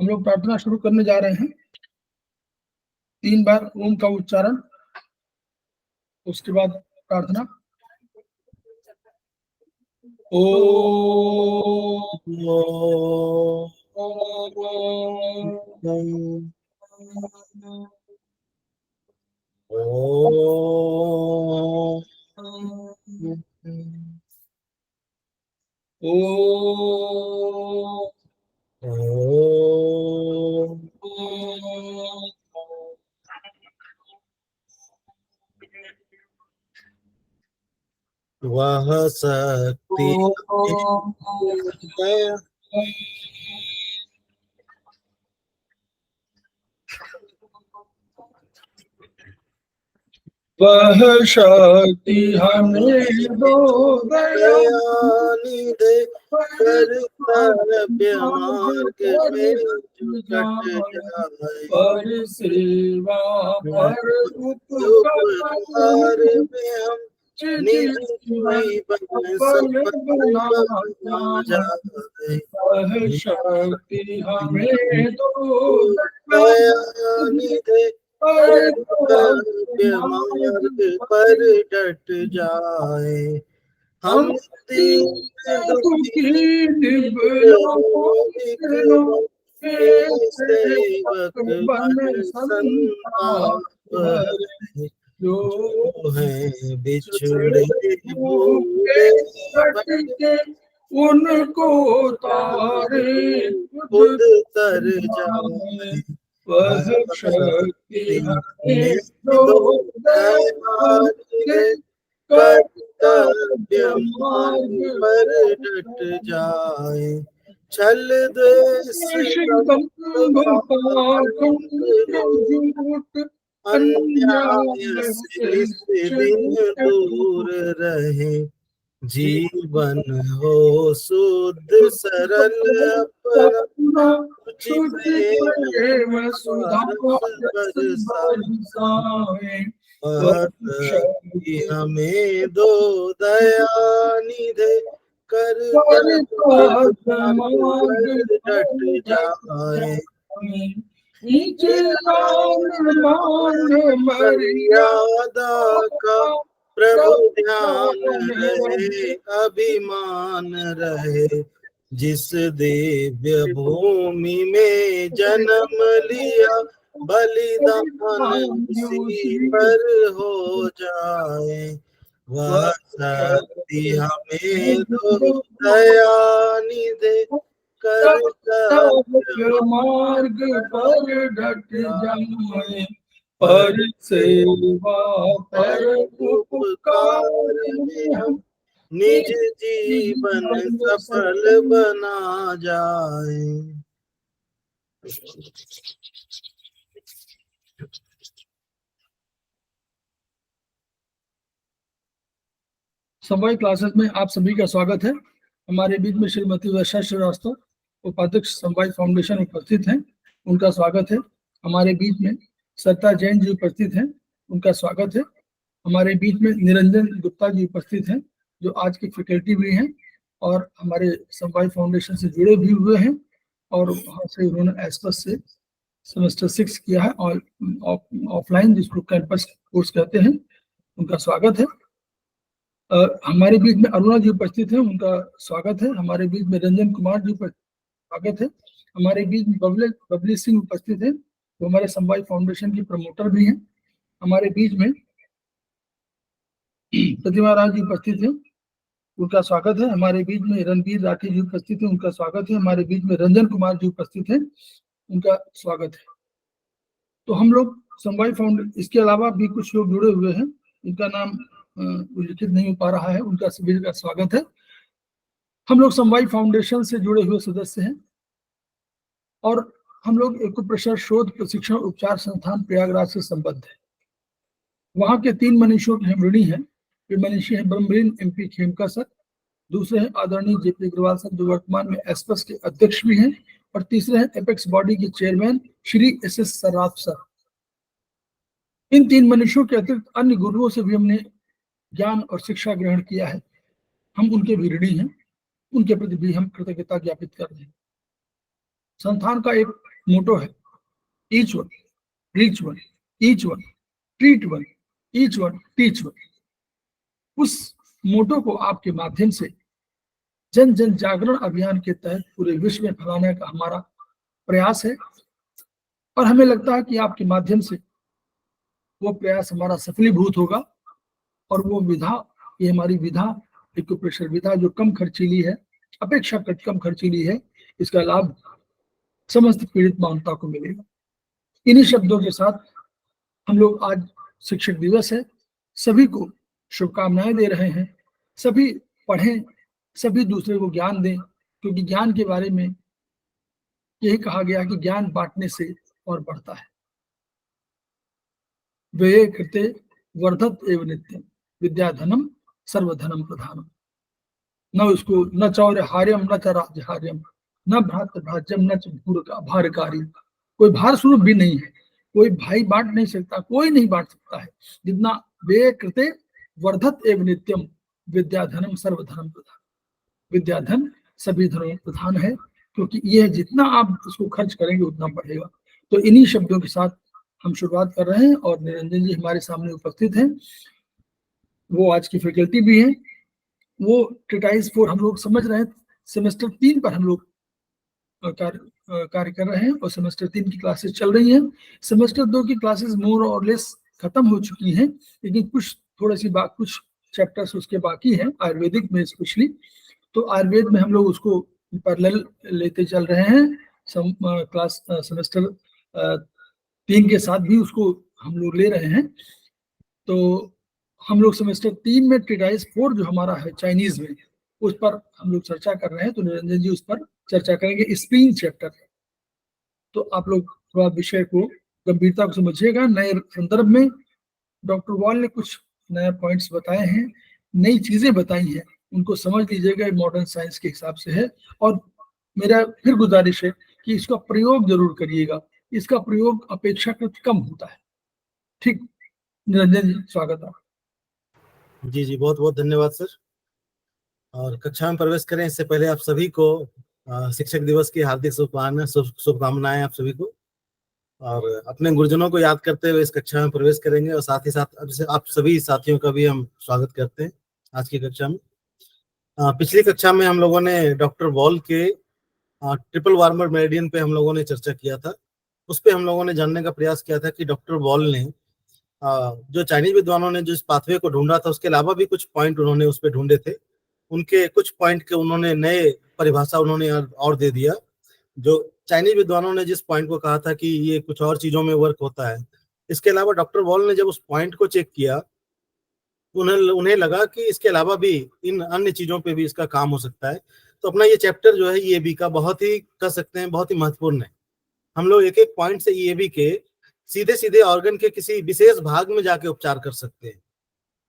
हम लोग प्रार्थना शुरू करने जा रहे हैं। 3 बार ओम का उच्चारण, उसके बाद प्रार्थना। वह शक्ति वह शक्ति हमें दो दयानिधे कर कर्तव्य मार्ग में जुट जाए, पर सेवा पर उपकार में हम निज जीवन सफल बना जाए। वह शक्ति हमें दो दयानिधे कर्तव्य मार्ग पर डट जाए। हम दीन दुखी सेवक बन संताप जो है बिछड़े भूले भटके उनको तारे खुद तर जाए। वह शक्ति हमें दो दयानिधे कर्तव्य मार्ग पर डट जाए। छल द्वेष अन्याय से निस्दिन दूर रहे। जीवन हो शुद्ध सरल अपना प्रेम सुधा बरसाए। वह शक्ति हमें दो दयानिधे कर डट जाए। मर्यादा का प्रभु ध्यान रहे, अभिमान रहे। जिस दिव्य भूमि में जन्म लिया, बलिदान उसी पर हो जाए। वह शक्ति हमें दो दयानिधे कर्तव्य मार्ग पर डट जाए। पर सेवा पर उपकार में हम निज जीवन सफल बना जाए। समवाय क्लासेस में आप सभी का स्वागत है। हमारे बीच में श्रीमती वर्षा श्रीवास्तव, उपाध्यक्ष समवाय फाउंडेशन उपस्थित हैं, उनका स्वागत है। हमारे बीच में सत्ता जैन जी उपस्थित हैं, उनका स्वागत है। हमारे बीच में निरंजन गुप्ता जी उपस्थित हैं, जो आज की फैकल्टी भी हैं और हमारे समवाय फाउंडेशन से जुड़े भी हुए हैं, और वहाँ से उन्होंने एस्पस से सेमेस्टर 6 किया है और ऑफलाइन, जिसको कैंपस कोर्स कहते हैं, उनका स्वागत है। हमारे बीच में अरुणा जी उपस्थित हैं, उनका स्वागत है। हमारे बीच में रंजन कुमार जी स्वागत है। हमारे बीच में बबली सिंह उपस्थित है, जो हमारे समवाय फाउंडेशन की प्रमोटर भी हैं। हमारे बीच में प्रतिमा राज जी उपस्थित हैं, उनका स्वागत है। हमारे बीच में रणबीर राठी जी उपस्थित हैं, उनका स्वागत है। हमारे बीच में रंजन कुमार जी उपस्थित हैं, उनका स्वागत है। तो हम लोग समवाय फाउंडेशन, इसके अलावा भी कुछ लोग जुड़े हुए हैं, इनका नाम उल्लिखित नहीं हो पा रहा है, उनका सभी का स्वागत है। हम लोग समवाय फाउंडेशन से जुड़े हुए सदस्य हैं और हम लोग एक्यूप्रेशर शोध प्रशिक्षण उपचार संस्थान प्रयागराज से संबद्ध है। वहां के 3 मनीषियों के हम ऋणी हैं। वे मनीषी हैं ब्रह्मलीन MP खेमका सर, दूसरे हैं आदरणीय JP अग्रवाल सर, जो वर्तमान में एस्पस के अध्यक्ष भी हैं, और तीसरे हैं एपेक्स बॉडी के chairman Shri SS Sarraf sir. इन 3 मनुष्यों के अतिरिक्त अन्य गुरुओं से भी हमने ज्ञान और शिक्षा ग्रहण किया है। हम उनके भी ऋणी हैं, उनके प्रति भी हम कृतज्ञता ज्ञापित कर रहे हैं। संस्थान का एक मोटो है, each one reach one, each one treat one, each one teach one. उस मोटो को आपके माध्यम से जन जन जागरण अभियान के तहत पूरे विश्व में फैलाने का हमारा प्रयास है, और हमें लगता है कि आपके माध्यम से वो प्रयास हमारा सफलीभूत होगा। और वो विधा, ये हमारी विधा, एक्यूप्रेशर विधा जो कम खर्चीली है, अपेक्षाकृत कम खर्चीली है, इसका लाभ समस्त पीड़ित मानवता को मिलेगा। इन्हीं शब्दों के साथ हम लोग, आज शिक्षक दिवस है, सभी को शुभकामनाएं दे रहे हैं। सभी पढ़ें, सभी दूसरे को ज्ञान दें, क्योंकि ज्ञान के बारे में यही कहा गया कि ज्ञान बांटने से और बढ़ता है। वे कृते वर्धत एवं नित्यम विद्याधनम सर्वधनम प्रधानम। न उसको न चौर्यहार्यम न च राज्यहार्यम न भ्रातृभाज्यम न च भारकारी। कोई भार स्वरूप भी नहीं है, कोई भाई बांट नहीं सकता, कोई नहीं बांट सकता है जितना वे कृते वर्धत एवं नित्यम विद्याधनम सर्वधनम प्रधान। विद्याधन सभी धनों में प्रधान है, क्योंकि यह जितना आप उसको खर्च करेंगे उतना बढ़ेगा। तो इन्हीं शब्दों के साथ हम शुरुआत कर रहे हैं, और निरंजन जी हमारे सामने उपस्थित हैं। वो आज की फैकल्टी भी हैं। वो ट्रिटाइज 4 हम लोग समझ रहे हैं, सेमेस्टर 3 पर हम लोग कार्य कर रहे हैं, और सेमेस्टर 3 की क्लासेस चल रही हैं। सेमेस्टर 2 की क्लासेस मोर और लेस खत्म हो चुकी हैं, लेकिन कुछ थोड़ी सी कुछ चैप्टर्स उसके बाकी हैं, आयुर्वेदिक में स्पेशली। तो आयुर्वेद में हम लोग उसको पैरेलल लेते चल रहे हैं। क्लास सेमेस्टर 3 के साथ भी उसको हम लोग ले रहे हैं। तो हम लोग सेमेस्टर 3 में ट्रिटाइज 4 जो हमारा है चाइनीज में, उस पर हम लोग चर्चा कर रहे हैं। तो निरंजन जी उस पर चर्चा करेंगे, स्प्लीन चैप्टर। तो आप लोग थोड़ा विषय को गंभीरता को समझिएगा। नए संदर्भ में डॉक्टर वॉल ने कुछ नए पॉइंट्स बताए हैं, नई चीजें बताई हैं, उनको समझ लीजिएगा, मॉडर्न साइंस के हिसाब से है। और मेरा फिर गुजारिश है कि इसका प्रयोग जरूर करिएगा, इसका प्रयोग अपेक्षाकृत कम होता है। ठीक, निरंजन जी स्वागत है। जी जी, बहुत बहुत धन्यवाद सर। और कक्षा में प्रवेश करें इससे पहले आप सभी को शिक्षक दिवस की हार्दिक शुभकामनाएं आप सभी को। और अपने गुरुजनों को याद करते हुए इस कक्षा में प्रवेश करेंगे, और साथ ही साथ आप सभी साथियों का भी हम स्वागत करते हैं आज की कक्षा में। पिछली कक्षा में हम लोगों ने डॉक्टर वॉल के ट्रिपल वार्मर मेरिडियन पे हम लोगों ने चर्चा किया था। उस पे हम लोगों ने जानने का प्रयास किया था कि डॉक्टर वॉल ने जो चाइनीज विद्वानों ने जो इस पाथवे को ढूंढा था, उसके अलावा भी कुछ पॉइंट उन्होंने उस पर ढूंढे थे। उनके कुछ पॉइंट के उन्होंने नए परिभाषा उन्होंने और दे दिया। जो चाइनीज विद्वानों ने जिस पॉइंट को कहा था कि ये कुछ और चीजों में वर्क होता है, इसके अलावा डॉक्टर वॉल ने जब उस पॉइंट को चेक किया, उन्हें लगा कि इसके अलावा भी इन अन्य चीजों पे भी इसका काम हो सकता है। तो अपना ये चैप्टर जो है ईएबी का बहुत ही कह सकते हैं बहुत ही महत्वपूर्ण है। हम लोग एक एक पॉइंट से ईएबी के सीधे सीधे ऑर्गन के किसी विशेष भाग में जाके उपचार कर सकते हैं।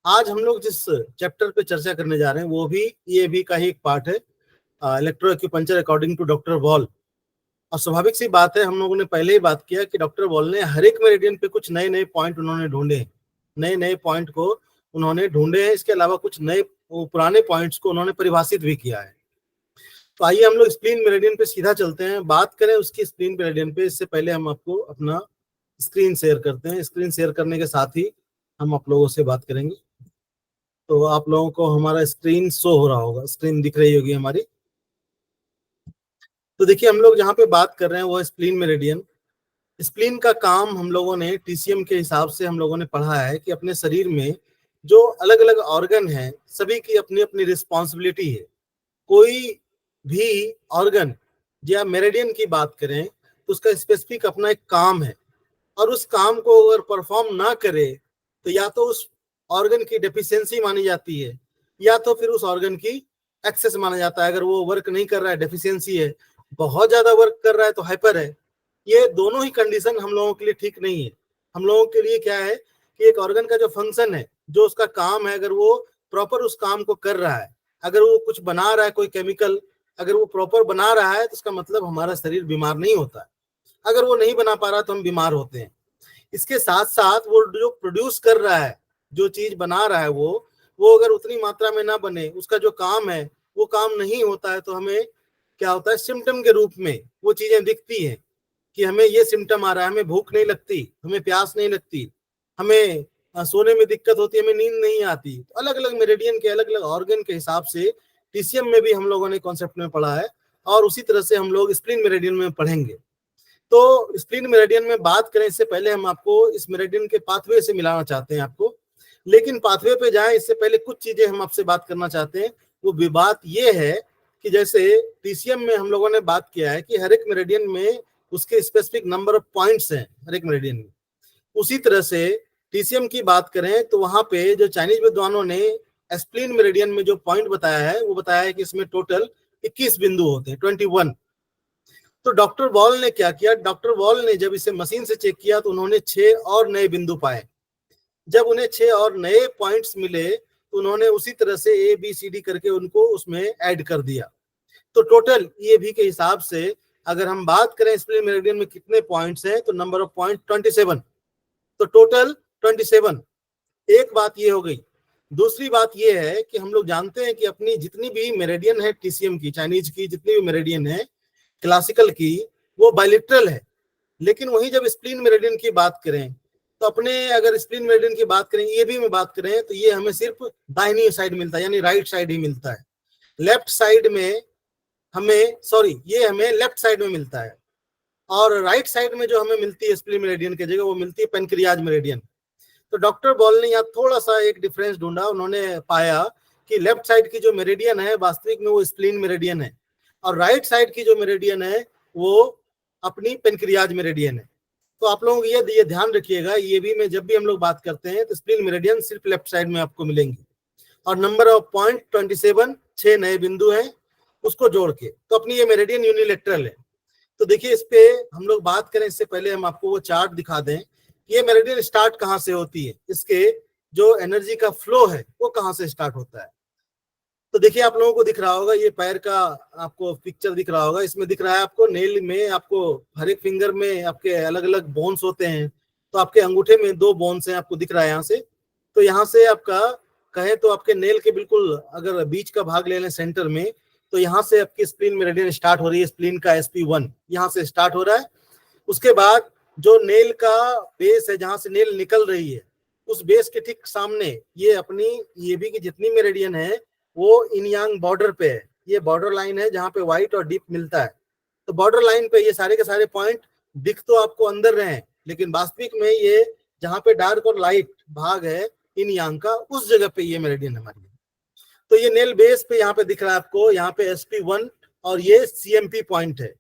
आज हम लोग जिस चैप्टर पे चर्चा करने जा रहे हैं वो भी ईएबी का ही एक पार्ट है, electro acupuncture according to doctor Voll. और स्वाभाविक सी बात है, हम लोगों ने पहले ही बात किया कि डॉक्टर वॉल ने हर एक मेरिडियन पे कुछ नए नए पॉइंट उन्होंने ढूंढे, नए नए पॉइंट को उन्होंने ढूंढे हैं। इसके अलावा कुछ नए पुराने पॉइंट्स को उन्होंने परिभाषित भी किया है। तो आइए हम लोग स्प्लीन मेरिडियन पे सीधा चलते हैं, बात करें उसकी स्प्लीन मेरिडियन पे। इससे पहले हम आपको अपना स्क्रीन शेयर करते हैं। स्क्रीन शेयर करने के साथ ही हम आप लोगों से बात करेंगे। तो आप लोगों को हमारा स्क्रीन शो हो रहा होगा, स्क्रीन दिख रही होगी हमारी। तो देखिए, हम लोग जहाँ पे बात कर रहे हैं वो है स्प्लीन मेरिडियन। स्प्लीन का काम हम लोगों ने टीसीएम के हिसाब से हम लोगों ने पढ़ा है कि अपने शरीर में जो अलग अलग ऑर्गन हैं सभी की अपनी अपनी रिस्पॉन्सिबिलिटी है। कोई भी ऑर्गन या मेरिडियन की बात करें तो उसका स्पेसिफिक अपना एक काम है, और उस काम को अगर परफॉर्म ना करे तो या तो उस ऑर्गन की डेफिशिएंसी मानी जाती है, या तो फिर उस ऑर्गन की एक्सेस माना जाता है। अगर वो वर्क नहीं कर रहा है डेफिशिएंसी है, बहुत ज्यादा वर्क कर रहा है तो हाइपर है। ये दोनों ही कंडीशन हम लोगों के लिए ठीक नहीं है। हम लोगों के लिए क्या है कि एक ऑर्गन का जो फंक्शन है, जो उसका काम है, अगर वो प्रॉपर उस काम को कर रहा है, अगर वो कुछ बना रहा है कोई केमिकल, अगर वो प्रॉपर बना रहा है तो उसका मतलब हमारा शरीर बीमार नहीं होता है। अगर वो नहीं बना पा रहा तो हम बीमार होते हैं। इसके साथ साथ वो जो प्रोड्यूस कर रहा है, जो चीज बना रहा है, वो अगर उतनी मात्रा में ना बने, उसका जो काम है वो काम नहीं होता है, तो हमें क्या होता है, सिम्टम के रूप में वो चीजें दिखती हैं कि हमें ये सिम्टम आ रहा है, हमें भूख नहीं लगती, हमें प्यास नहीं लगती, हमें सोने में दिक्कत होती है, हमें नींद नहीं आती। तो अलग अलग मेरिडियन के अलग अलग ऑर्गन के हिसाब से टीसीएम में भी हम लोगों ने कॉन्सेप्ट में पढ़ा है, और उसी तरह से हम लोग स्प्लीन मेरिडियन में पढ़ेंगे। तो स्प्लीन मेरिडियन में बात करें इससे पहले हम आपको इस मेरिडियन के पाथवे से मिलाना चाहते हैं आपको, लेकिन पाथवे पे जाएं इससे पहले कुछ चीजें हम आपसे बात करना चाहते हैं। वो भी बात ये है कि जैसे टीसीएम में हम लोगों ने बात किया है कि हर एक मेरिडियन में उसके स्पेसिफिक नंबर ऑफ पॉइंट्स हैं हर एक मेरिडियन में, उसी तरह से टीसीएम की बात करें तो वहां पे जो चाइनीज विद्वानों ने स्प्लीन मेरिडियन में जो पॉइंट बताया है वो बताया है कि इसमें टोटल 21 बिंदु होते हैं, 21। तो डॉक्टर वॉल ने क्या किया, डॉक्टर वॉल ने जब इसे मशीन से चेक किया तो उन्होंने 6 और नए बिंदु पाए। जब उन्हें 6 और नए पॉइंट्स मिले तो उन्होंने उसी तरह से ए बी सी डी करके उनको उसमें ऐड कर दिया। तो टोटल ये भी के हिसाब से अगर हम बात करें स्प्लीन मेरिडियन में कितने पॉइंट्स हैं तो नंबर ऑफ पॉइंट 27, तो टोटल 27। एक बात ये हो गई। दूसरी बात ये है कि हम लोग जानते हैं कि अपनी जितनी भी मेरिडियन है टीसीएम की, चाइनीज की जितनी भी मेरिडियन है क्लासिकल की, वो बायलिटरल है। लेकिन वहीं जब स्प्लीन मेरिडियन की बात करें तो अपने अगर स्प्लीन मेरिडियन की बात करें, ये भी में बात करें तो ये हमें सिर्फ दाहिनी साइड मिलता है, यानी राइट साइड ही मिलता है। लेफ्ट साइड में हमें ये हमें लेफ्ट साइड में मिलता है, और राइट साइड में जो हमें मिलती है स्प्लीन मेरिडियन की जगह वो मिलती है पेनक्रियाज मेरिडियन। तो डॉक्टर बॉल ने यहाँ थोड़ा सा एक डिफरेंस ढूंढा। उन्होंने पाया कि लेफ्ट साइड की जो मेरिडियन है वास्तविक में वो स्प्लीन मेरिडियन है, और राइट साइड की जो मेरिडियन है वो अपनी पेनक्रियाज मेरिडियन है। तो आप लोगों को ये ध्यान रखिएगा, ये भी में जब भी हम लोग बात करते हैं तो स्प्लीन मेरिडियन सिर्फ लेफ्ट साइड में आपको मिलेंगी, और नंबर ऑफ पॉइंट 27, 6 नए बिंदु हैं उसको जोड़ के। तो अपनी ये मेरिडियन यूनिलेटरल है। तो देखिए इस पे हम लोग बात करें इससे पहले हम आपको वो चार्ट दिखा दें कि ये मेरिडियन स्टार्ट कहाँ से होती है, इसके जो एनर्जी का फ्लो है वो कहाँ से स्टार्ट होता है। तो देखिए आप लोगों को दिख रहा होगा, ये पैर का आपको पिक्चर दिख रहा होगा, इसमें दिख रहा है आपको नेल में, आपको हर एक फिंगर में आपके अलग अलग बोन्स होते हैं। तो आपके अंगूठे में 2 बोन्स हैं, आपको दिख रहा है यहाँ से। तो यहाँ से आपका कहे तो आपके नेल के बिल्कुल अगर बीच का भाग ले लें सेंटर में, तो यहाँ से आपकी स्प्लीन मेरिडियन स्टार्ट हो रही है। स्प्लीन का SP1 यहाँ से स्टार्ट हो रहा है। उसके बाद जो नेल का बेस है, जहां से नेल निकल रही है, उस बेस के ठीक सामने ये अपनी ये भी की जितनी मेरिडियन है वो इन यांग बॉर्डर पे है। ये बॉर्डर लाइन है जहां पे व्हाइट और डीप मिलता है। तो बॉर्डर लाइन पे ये सारे के सारे पॉइंट दिख तो आपको अंदर रहे हैं, लेकिन वास्तविक में ये जहां पे डार्क और लाइट भाग है इन यांग का, उस जगह पे ये मेरिडियन हमारी है। तो ये नेल बेस पे यहाँ पे दिख रहा है आपको, यहाँ पे SP1 और ये CMP पॉइंट है।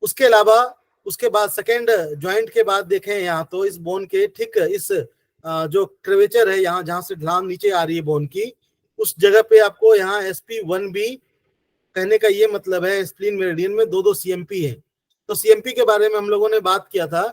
उसके अलावा उसके बाद सेकेंड ज्वाइंट के बाद देखें यहाँ, तो इस बोन के ठीक इस जो कर्वेचर है यहाँ जहां से ढलान नीचे आ रही है बोन की, उस जगह पे आपको यहाँ SP1 भी, कहने का ये मतलब है स्प्लीन मेरिडियन में 2-2 CMP है। तो CMP के बारे में हम लोगों ने बात किया था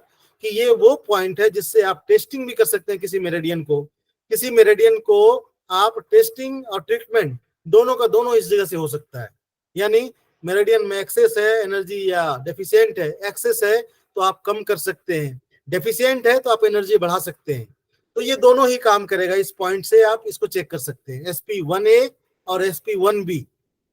कि ये वो पॉइंट है जिससे आप टेस्टिंग भी कर सकते हैं किसी मेरिडियन को। किसी मेरिडियन को आप टेस्टिंग और ट्रीटमेंट दोनों का दोनों इस जगह से हो सकता है। यानी मेरिडियन में एक्सेस है एनर्जी या डेफिशिएंट है, एक्सेस है तो आप कम कर सकते हैं, डेफिशिएंट है तो आप एनर्जी बढ़ा सकते हैं। तो ये दोनों ही काम करेगा। इस पॉइंट से आप इसको चेक कर सकते हैं, SP1A और SP1B,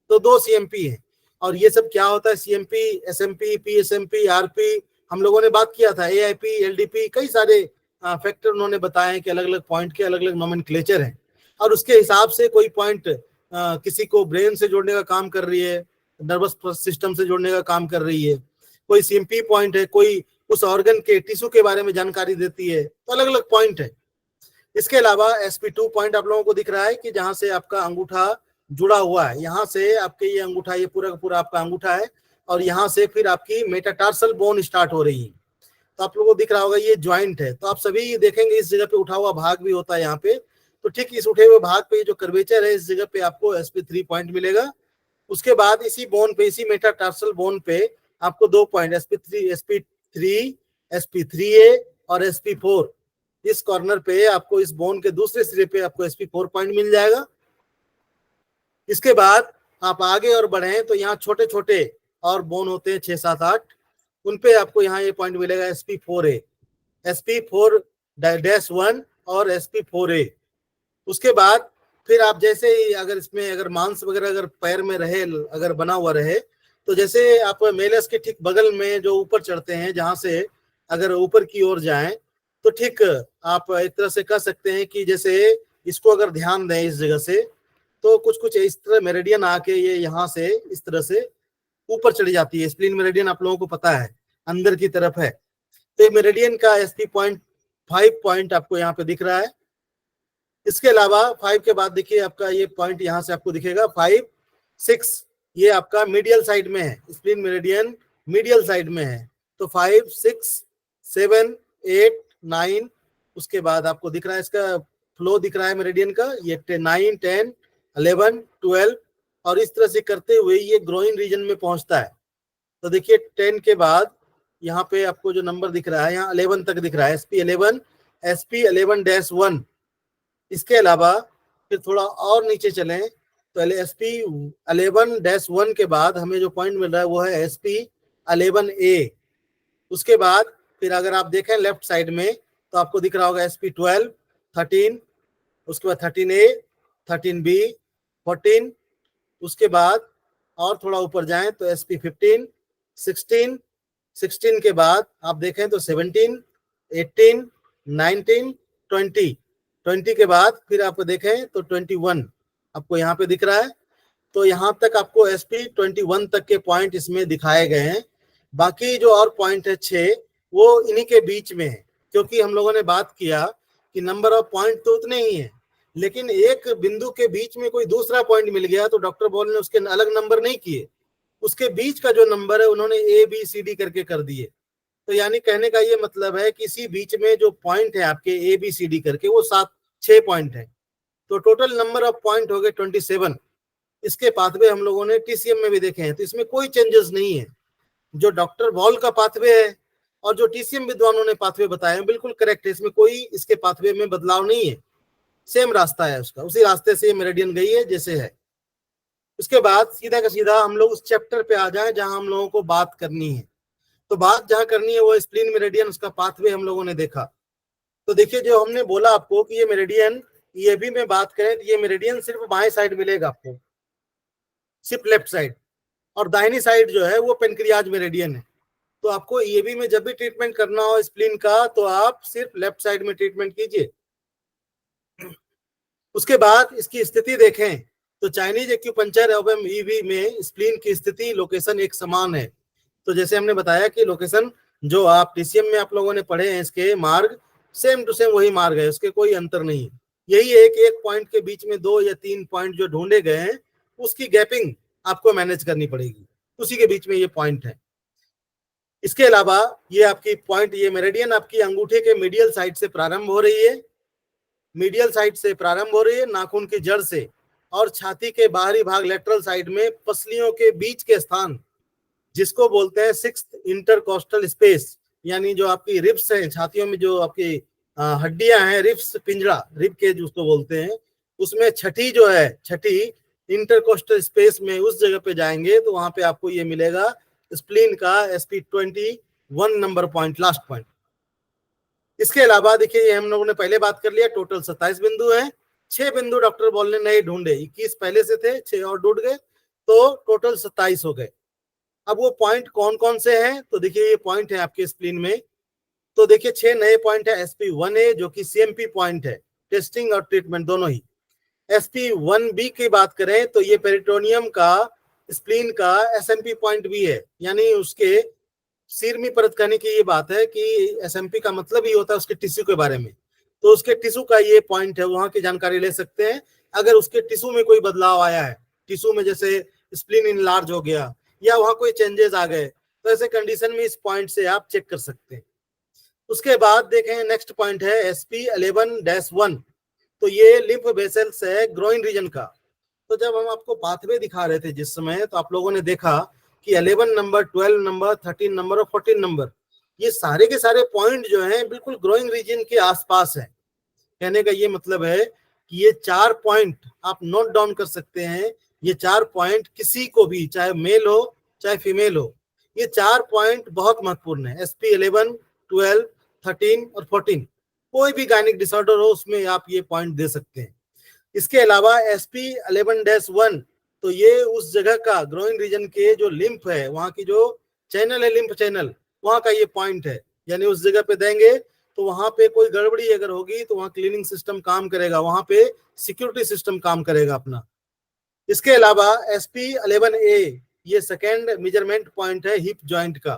तो 2 CMP है। और ये सब क्या होता है, CMP, SMP, PSMP, RP, हम लोगों ने बात किया था, AIP, LDP, कई सारे फैक्टर उन्होंने बताए कि अलग अलग पॉइंट के अलग अलग नोमेनक्लेचर हैं, और उसके हिसाब से कोई पॉइंट किसी को ब्रेन से जोड़ने का काम कर रही है, नर्वस सिस्टम से जोड़ने का काम कर रही है, कोई CMP पॉइंट है, कोई उस ऑर्गन के टिश्यू के बारे में जानकारी देती है। तो अलग अलग पॉइंट है। इसके अलावा SP2 पॉइंट आप लोगों को दिख रहा है कि जहां से आपका अंगूठा जुड़ा हुआ है, यहाँ से आपके ये अंगूठा, ये पूरा का पूरा आपका अंगूठा है, और यहाँ से फिर आपकी मेटाटार्सल बोन स्टार्ट हो रही है। तो आप लोगों को दिख रहा होगा ये ज्वाइंट है। तो आप सभी देखेंगे इस जगह पे उठा हुआ भाग भी होता है यहाँ पे। तो ठीक इस उठे हुए भाग पे जो कर्वेचर है, इस जगह पे आपको SP3 पॉइंट मिलेगा। उसके बाद इसी बोन पे, इसी मेटाटार्सल बोन पे आपको 2 पॉइंट SP3, SP3A और SP4, इस कॉर्नर पे आपको इस बोन के दूसरे सिरे पे आपको SP4 पॉइंट मिल जाएगा। इसके बाद आप आगे और बढ़ें तो यहाँ छोटे छोटे और बोन होते हैं 6, 7, 8, उन पे आपको यहाँ ये पॉइंट मिलेगा SP4A, SP4-1 और SP4A। उसके बाद फिर आप जैसे ही अगर इसमें अगर मांस वगैरह अगर पैर में रहे, अगर बना हुआ रहे, तो जैसे आप मेलस के ठीक बगल में जो ऊपर चढ़ते हैं, जहां से अगर ऊपर की ओर जाएं, तो ठीक आप एक तरह से कह सकते हैं कि जैसे इसको अगर ध्यान दें इस जगह से, तो कुछ कुछ इस तरह मेरिडियन आके ये यहाँ से इस तरह से ऊपर चली जाती है। स्प्लीन मेरिडियन आप लोगों को पता है अंदर की तरफ है। तो मेरिडियन का SP पॉइंट 5 पॉइंट आपको यहाँ पे दिख रहा है। इसके अलावा 5 के बाद देखिए आपका ये पॉइंट यहाँ से आपको दिखेगा 5, 6, ये आपका मीडियल साइड में है, स्प्लीन मेरिडियन मीडियल साइड में है। तो 5, 6, 7, 8, 9, उसके बाद आपको दिख रहा है इसका फ्लो दिख रहा है मेरिडियन का, ये 9, 10, 11, 12 और इस तरह से करते हुए ये ग्रोइन रीजन में पहुंचता है। तो देखिए 10 के बाद यहाँ पे आपको जो नंबर दिख रहा है, यहाँ 11 तक दिख रहा है, SP11, SP11-1। इसके अलावा फिर थोड़ा और नीचे चलें तो SP11-1 के बाद हमें जो पॉइंट मिल रहा है वो है SP11A। उसके बाद फिर अगर आप देखें लेफ्ट साइड में तो आपको दिख रहा होगा SP12, 13, उसके बाद 13A, 13B, 14, उसके बाद और थोड़ा ऊपर जाएं तो SP15, 16, 16 के बाद आप देखें तो 17, 18, 19, 20, 20 के बाद फिर आप देखें तो 21 आपको यहाँ पे दिख रहा है। तो यहाँ तक आपको SP21 तक के पॉइंट इसमें दिखाए गए हैं। बाकी जो और पॉइंट है 6 वो इन्हीं के बीच में है, क्योंकि हम लोगों ने बात किया कि नंबर ऑफ पॉइंट तो उतने ही है, लेकिन एक बिंदु के बीच में कोई दूसरा पॉइंट मिल गया तो डॉक्टर बॉल ने उसके अलग नंबर नहीं किए, उसके बीच का जो नंबर है उन्होंने ABCD करके कर दिए। तो यानी कहने का ये मतलब है कि इसी बीच में जो पॉइंट है आपके ABCD करके वो 6 पॉइंट है। तो टोटल नंबर ऑफ पॉइंट हो गए 27। इसके पाथवे हम लोगों ने TCM में भी देखे हैं, तो इसमें कोई चेंजेस नहीं है। जो डॉक्टर बॉल का पाथवे है और जो TCM विद्वानों ने पाथवे बताए हैं बिल्कुल करेक्ट है, इसमें कोई इसके पाथवे में बदलाव नहीं है, सेम रास्ता है उसका, उसी रास्ते से मेरिडियन गई है जैसे है। उसके बाद सीधा का सीधा हम लोग उस चैप्टर पे आ जाए जहां हम लोगों को बात करनी है। तो बात जहां करनी है वो स्प्लीन मेरिडियन, उसका पाथवे हम लोगों ने देखा। तो देखिए जो हमने बोला आपको कि ये मेरिडियन, ये भी में बात करें तो ये मेरिडियन सिर्फ बाएं साइड मिलेगा आपको, सिर्फ लेफ्ट साइड, और दाहिनी साइड जो है वो पेनक्रियाज मेरिडियन है। तो आपको ये भी में जब भी ट्रीटमेंट करना हो स्प्लीन का तो आप सिर्फ लेफ्ट साइड में ट्रीटमेंट कीजिए। उसके बाद इसकी स्थिति देखें तो चाइनीज एक्यूपंक्चर एवं EV में स्प्लीन की स्थिति लोकेशन एक समान है। तो जैसे हमने बताया कि लोकेशन जो आप TCM में आप लोगों ने पढ़े हैं इसके मार्ग सेम टू सेम वही मार्ग है, उसके कोई अंतर नहीं। यही एक पॉइंट के बीच में 2 या 3 पॉइंट जो ढूंढे गए हैं उसकी गैपिंग आपको मैनेज करनी पड़ेगी, उसी के बीच में ये पॉइंट है। इसके अलावा ये आपकी पॉइंट, ये मेरिडियन आपकी अंगूठे के मीडियल साइड से प्रारंभ हो रही है, मीडियल साइड से प्रारंभ हो रही है नाखून की जड़ से, और छाती के बाहरी भाग लेटरल साइड में पसलियों के बीच के स्थान जिसको बोलते हैं 6th इंटरकोस्टल स्पेस, यानी जो आपकी रिब्स हैं छातियों में जो आपकी हड्डियां हैं, रिब्स पिंजरा रिब केज उसको बोलते हैं, उसमें छठी इंटरकोस्टल स्पेस में उस जगह पे जाएंगे तो वहां पे आपको ये मिलेगा स्प्लीन का SP21 number point, last point. इसके अलावा देखिए हम लोगों ने पहले बात कर लिया, टोटल 27 बिंदु हैं, 6 बिंदु डॉक्टर बॉल ने नहीं ढूंढे, 21 पहले से थे, 6 और ढूंढ गए तो टोटल 27 हो गए। अब वो पॉइंट कौन कौन से हैं तो देखिए ये पॉइंट है आपके स्प्लीन में। तो देखिए 6 नए पॉइंट है, SP1A जो कि CMP पॉइंट है, टेस्टिंग और ट्रीटमेंट दोनों ही। SP1B की बात करें तो ये पेरिटोनियम का स्प्लीन का SMP पॉइंट भी है, यानी उसके सीरमी परत कहने की ये बात है कि SMP का मतलब ही होता है उसके टिश्यू के बारे में, तो उसके टिश्यू का ये पॉइंट है, वहां की जानकारी ले सकते हैं। अगर उसके टिश्यू में कोई बदलाव आया है, टिश्यू में जैसे स्प्लीन इनलार्ज हो गया या वहां कोई चेंजेस आ गए, तो ऐसे कंडीशन में इस पॉइंट से आप चेक कर सकते हैं। उसके बाद देखें नेक्स्ट पॉइंट है SP11-1, तो ये लिम्फ वेसल्स है ग्रोइन रीजन का। तो जब हम आपको पाथवे दिखा रहे थे जिस समय, तो आप लोगों ने देखा कि 11 नंबर, 12 नंबर, 13 नंबर और 14 नंबर, ये सारे के सारे पॉइंट जो हैं बिल्कुल ग्रोइंग रीजन के आसपास है। कहने का ये मतलब है कि ये 4 पॉइंट आप नोट डाउन कर सकते हैं। ये 4 पॉइंट किसी को भी, चाहे मेल हो चाहे फीमेल हो, ये 4 पॉइंट बहुत महत्वपूर्ण है। SP11, 12, 13 और 14, कोई भी गायनिक डिसऑर्डर हो उसमें आप ये पॉइंट दे सकते हैं। इसके अलावा SP11-1 तो ये उस जगह का ग्रोइंग रीजन के जो लिम्फ है, वहां की जो चैनल है, लिम्फ चैनल, वहां का ये पॉइंट है। यानी उस जगह पे देंगे तो वहां पे कोई गड़बड़ी अगर होगी तो वहां क्लीनिंग सिस्टम काम करेगा, वहां पे सिक्योरिटी सिस्टम काम करेगा अपना। इसके अलावा SP11A ये सेकेंड मेजरमेंट पॉइंट है हिप जॉइंट का।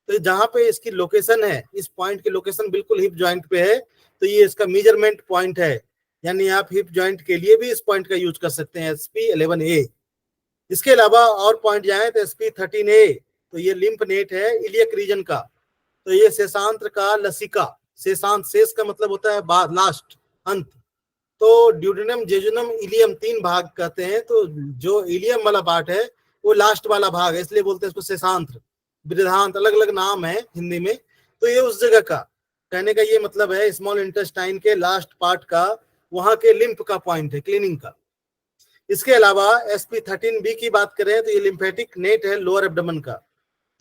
तो जहां पे इसकी लोकेशन है, इस पॉइंट की लोकेशन बिल्कुल हिप जॉइंट पे है, तो ये इसका मेजरमेंट पॉइंट है। यानी आप हिप जॉइंट के लिए भी इस पॉइंट का यूज कर सकते हैं, SP11A। इसके अलावा और पॉइंट जाए तो SP13A, तो ये लिम्फ नेट है इलियक रीजन का। तो ये शेषांत्र का लसिका, शेषांत, शेष का मतलब होता है बाद, लास्ट, अंत। तो ड्यूडेनम, जेजुनम, इलियम तीन भाग कहते हैं। तो जो इलियम वाला पार्ट है वो लास्ट वाला भाग है, इसलिए बोलते हैं इसको शेषांत्र, बृहदांत, अलग अलग नाम है हिंदी में। तो ये उस जगह का कहने का ये मतलब है, स्मॉल इंटेस्टाइन के लास्ट पार्ट का, वहां के लिम्फ का पॉइंट है, क्लीनिंग का। इसके अलावा SP13B की बात करें तो ये लिम्फेटिक नेट है लोअर एब्डोमेन का।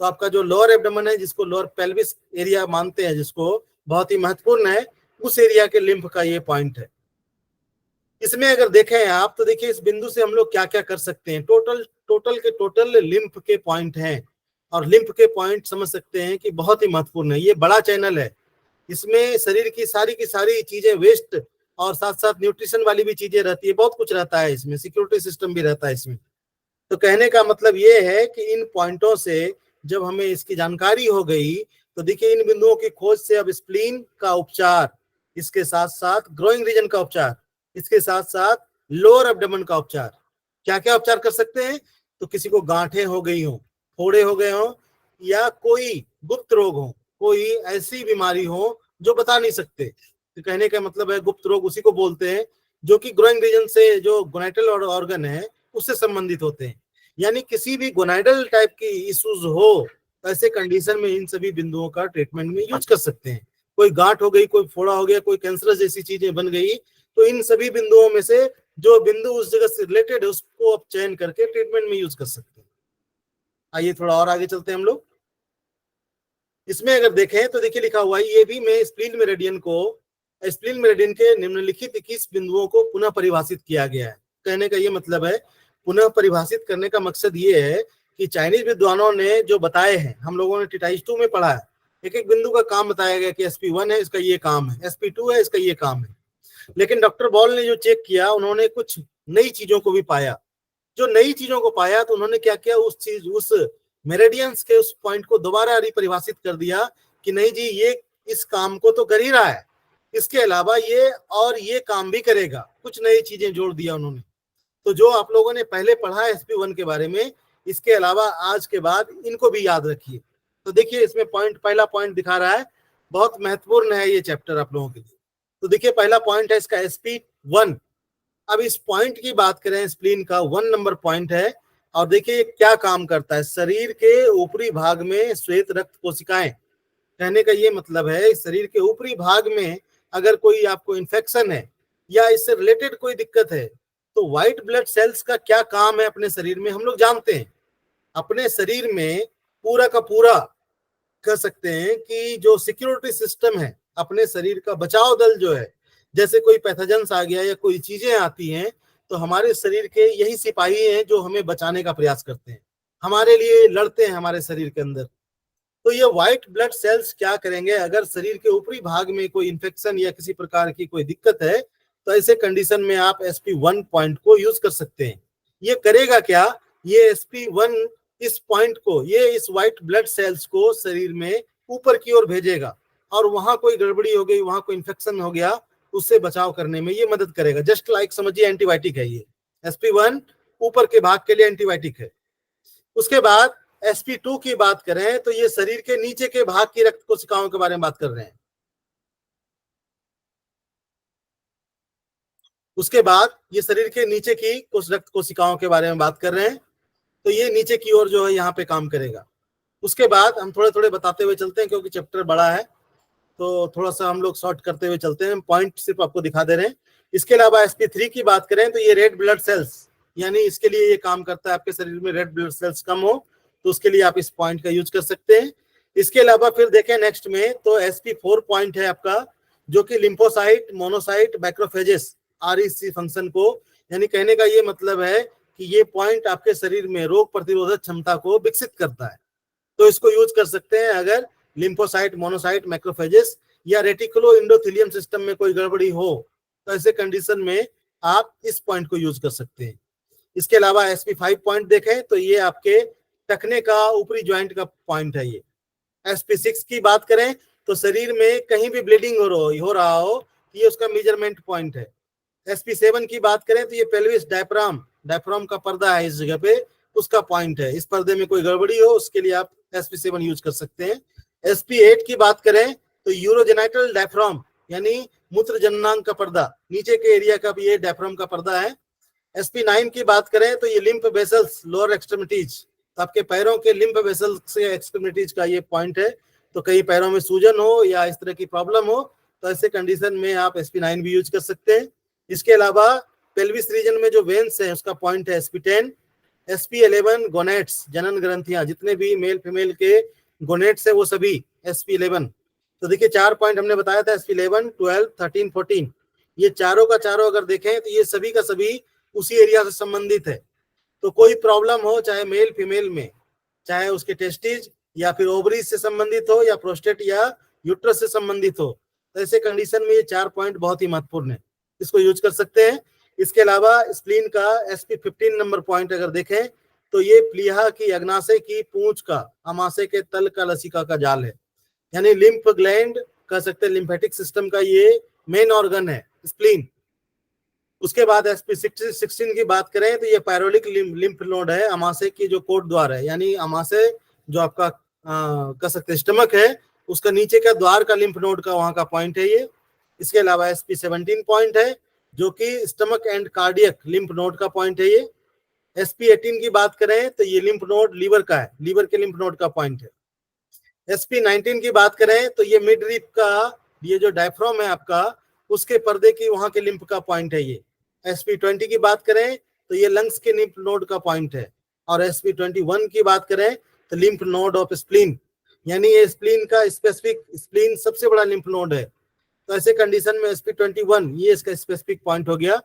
तो आपका जो लोअर एब्डोमेन है, जिसको लोअर पेल्विस एरिया मानते हैं, जिसको बहुत ही महत्वपूर्ण है, उस एरिया के लिम्फ का ये पॉइंट है। इसमें अगर देखें आप तो देखिए इस बिंदु से हम लोग क्या क्या कर सकते हैं। टोटल लिम्फ के पॉइंट हैं, और लिम्फ के पॉइंट समझ सकते हैं कि बहुत ही महत्वपूर्ण है। ये बड़ा चैनल है, इसमें शरीर की सारी चीजें, वेस्ट और साथ साथ न्यूट्रिशन वाली भी चीजें रहती है, बहुत कुछ रहता है इसमें, सिक्योरिटी सिस्टम भी रहता है इसमें। तो कहने का मतलब ये है कि इन पॉइंटों से जब हमें इसकी जानकारी हो गई, तो देखिए इन बिंदुओं की खोज से अब स्प्लीन का उपचार, इसके साथ साथ ग्रोइंग रीजन का उपचार, इसके साथ साथ लोअर एब्डोमेन का उपचार, क्या क्या उपचार कर सकते हैं। तो किसी को गांठें हो गई हो, फोड़े हो गए हो, या कोई गुप्त रोग हो, कोई ऐसी बीमारी हो जो बता नहीं सकते। तो कहने का मतलब है गुप्त रोग उसी को बोलते हैं जो कि ग्रोइंग रीजन से, जो गोनाइटल ऑर्गन है, उससे संबंधित होते हैं। यानी किसी भी गोनाइडल टाइप की इश्यूज हो, ऐसे कंडीशन में इन सभी बिंदुओं का ट्रीटमेंट में यूज कर सकते हैं। कोई गांठ हो गई, कोई फोड़ा हो गया, कोई कैंसर जैसी चीजें बन गई, तो इन सभी बिंदुओं में से जो बिंदु उस जगह से रिलेटेड है उसको आप चयन करके ट्रीटमेंट में यूज कर सकते हैं। आइए थोड़ा और आगे चलते हैं हम लोग। इसमें अगर देखें तो देखिए लिखा हुआ है, ये भी मैं स्प्लीन मेरिडियन को, स्प्लीन मेरिडियन के निम्नलिखित 21 बिंदुओं को पुनः परिभाषित किया गया है। कहने का ये मतलब है, पुनः परिभाषित करने का मकसद ये है कि चाइनीज विद्वानों ने जो बताए हैं, हम लोगों ने टिटाइज 2 में पढ़ा है, एक एक बिंदु का काम बताया गया कि SP1 है, इसका ये काम है, SP2 है, इसका ये काम है। लेकिन डॉक्टर बॉल ने जो चेक किया, उन्होंने कुछ नई चीजों को भी पाया। जो नई चीजों को पाया तो उन्होंने क्या किया, उस मेरिडियंस के उस पॉइंट को दोबारा रिपरिभाषित कर दिया कि नहीं जी, ये इस काम को तो कर ही रहा है, इसके अलावा ये और ये काम भी करेगा। कुछ नई चीजें जोड़ दिया उन्होंने। तो जो आप लोगों ने पहले पढ़ा है SP1 के बारे में, इसके अलावा आज के बाद इनको भी याद रखिए। तो देखिए इसमें पॉइंट, पहला पॉइंट दिखा रहा है, बहुत महत्वपूर्ण है ये चैप्टर आप लोगों के लिए। तो देखिए पहला पॉइंट है इसका SP1। अब इस पॉइंट की बात करें, स्प्लीन का 1 नंबर पॉइंट है, और देखिए क्या काम करता है। शरीर के ऊपरी भाग में श्वेत रक्त कोशिकाएं, कहने का ये मतलब है शरीर के ऊपरी भाग में अगर कोई आपको इन्फेक्शन है या इससे रिलेटेड कोई दिक्कत है, तो व्हाइट ब्लड सेल्स का क्या काम है अपने शरीर में, हम लोग जानते हैं। अपने शरीर में पूरा का पूरा कह सकते हैं कि जो सिक्योरिटी सिस्टम है, अपने शरीर का बचाव दल जो है, जैसे कोई पैथोजेंस आ गया या कोई चीजें आती हैं, तो हमारे शरीर के यही सिपाही हैं जो हमें बचाने का प्रयास करते हैं, हमारे लिए लड़ते हैं हमारे शरीर के अंदर। तो ये व्हाइट ब्लड सेल्स क्या करेंगे, अगर शरीर के ऊपरी भाग में कोई इन्फेक्शन या किसी प्रकार की कोई दिक्कत है, तो ऐसे कंडीशन में आप SP1 पॉइंट को यूज कर सकते हैं। ये करेगा क्या, ये SP1 इस पॉइंट को, ये इस व्हाइट ब्लड सेल्स को शरीर में ऊपर की ओर भेजेगा, और वहां कोई गड़बड़ी हो गई, वहां कोई इन्फेक्शन हो गया, उससे बचाव करने में ये मदद करेगा। जस्ट लाइक समझिए एंटीबायोटिक है ये। SP1 ऊपर के भाग के लिए एंटीबायोटिक है। उसके बाद SP2 की बात करें तो ये शरीर के नीचे के भाग की रक्त कोशिकाओं के बारे में बात कर रहे हैं। उसके बाद ये शरीर के नीचे की कुछ रक्त कोशिकाओं के बारे में बात कर रहे हैं, तो ये नीचे की ओर जो है यहाँ पे काम करेगा। उसके बाद हम थोड़े थोड़े बताते हुए चलते हैं, क्योंकि चैप्टर बड़ा है, तो थोड़ा सा हम लोग शॉर्ट करते हुए चलते हैं, पॉइंट सिर्फ आपको दिखा दे रहे हैं। इसके अलावा SP3 की बात करें तो ये रेड ब्लड सेल्स, यानी इसके लिए ये काम करता है, आपके शरीर में रेड ब्लड सेल्स कम हो तो उसके लिए आप इस पॉइंट का यूज कर सकते हैं। इसके अलावा फिर देखें नेक्स्ट में तो SP4 पॉइंट है आपका, जो कि lymphocyte, monocyte, macrophages, REC function को, यानी कहने का ये मतलब है कि ये पॉइंट आपके शरीर में रोग प्रतिरोधक क्षमता को विकसित करता है। तो इसको यूज कर सकते हैं अगर लिम्फोसाइट, मोनोसाइट, मैक्रोफेजेस या रेटिकुलो एंडोथेलियम सिस्टम में कोई गड़बड़ी हो, तो ऐसे कंडीशन में आप इस पॉइंट को यूज कर सकते हैं। इसके अलावा SP5 पॉइंट देखें तो ये आपके टखने का ऊपरी ज्वाइंट का पॉइंट है। ये SP6 की बात करें तो शरीर में कहीं भी ब्लीडिंग हो रहा हो, ये उसका मेजरमेंट पॉइंट है। SP7 की बात करें तो ये पेल्विस डायफ्राम का पर्दा है, इस जगह पे उसका पॉइंट है। इस पर्दे में कोई गड़बड़ी हो उसके लिए आप SP7 यूज कर सकते हैं। SP8 की बात करें तो यूरोजेनाइटल डायफ्राम यानी मूत्र जननांग का पर्दा, नीचे के एरिया का भी ये डायफ्राम का पर्दा है। SP9 की बात करें तो ये लिम्फ वेसल्स लोअर एक्सट्रीमिटीज, तो आपके पैरों के लिम्फ वेसल्स से एक्सट्रीमिटीज का ये पॉइंट है। तो कहीं पैरों में सूजन हो या इस तरह की प्रॉब्लम हो तो ऐसे कंडीशन में आप SP9 भी यूज कर सकते हैं। इसके अलावा पेल्विस रीजन में जो वेन्स है उसका पॉइंट है SP10। SP11 गोनेट्स, जनन ग्रंथियां, जितने भी मेल फीमेल के गोनेट्स है वो सभी SP11। तो देखिए 4 पॉइंट हमने बताया था, SP11, 12, 13, 14, ये चारों का चारों अगर देखें तो ये सभी का सभी उसी एरिया से संबंधित है। तो कोई प्रॉब्लम हो चाहे मेल फीमेल में, चाहे उसके टेस्टिज या फिर ओवरीज से संबंधित हो या प्रोस्टेट या यूट्रस से संबंधित हो, तो ऐसे कंडीशन में ये 4 पॉइंट बहुत ही महत्वपूर्ण है, इसको यूज कर सकते हैं। इसके अलावा स्प्लीन का SP15 नंबर पॉइंट अगर देखें तो ये प्लीहा की अग्नाशय की पूंछ का, अमाशय के तल का लसिका का जाल है, यानी लिम्फ ग्लैंड कह सकते हैं, लिम्फेटिक सिस्टम का ये मेन ऑर्गन है स्प्लीन। उसके बाद SP16 की बात करें तो ये पायरोलिक लिम्फ नोड है, अमाशय की जो कोट द्वार है, यानी अमाशय जो आपका कह सकते हैं स्टमक है उसका नीचे का द्वार का लिम्फ नोड का वहां का पॉइंट है ये। इसके अलावा SP17 पॉइंट है जो कि stomach and cardiac lymph node का पॉइंट है ये। SP18 की बात करें तो ये लिम्फ नोड लीवर का है, लीवर के लिम्फ नोड का पॉइंट है। SP19 की बात करें तो ये मिड रिप का ये जो डायफ्राम है आपका, उसके पर्दे की वहां के लिम्फ का पॉइंट है ये। SP20 की बात करें तो ये लंग्स के लिम्फ नोड का पॉइंट है। और SP21 की बात करें तो लिम्फ नोड ऑफ स्प्लीन, यानी ये स्प्लीन का स्पेसिफिक, स्प्लीन सबसे बड़ा लिम्फ नोड है। तो ऐसे कंडीशन में SP21 ये इसका स्पेसिफिक पॉइंट हो गया।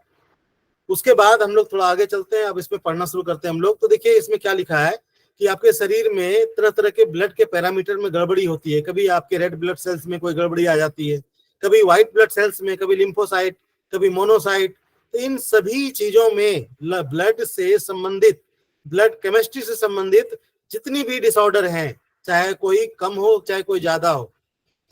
उसके बाद हम लोग थोड़ा आगे चलते हैं, अब इसमें पढ़ना शुरू करते हैं हम लोग। तो देखिए इसमें क्या लिखा है कि आपके शरीर में तरह तरह के ब्लड के पैरामीटर में गड़बड़ी होती है। कभी आपके रेड ब्लड सेल्स में कोई गड़बड़ी आ जाती है, कभी व्हाइट ब्लड सेल्स में, कभी लिम्फोसाइट, कभी मोनोसाइट। तो इन सभी चीजों में ब्लड से संबंधित, ब्लड केमिस्ट्री से संबंधित जितनी भी डिसऑर्डर हैं, चाहे कोई कम हो चाहे कोई ज्यादा हो,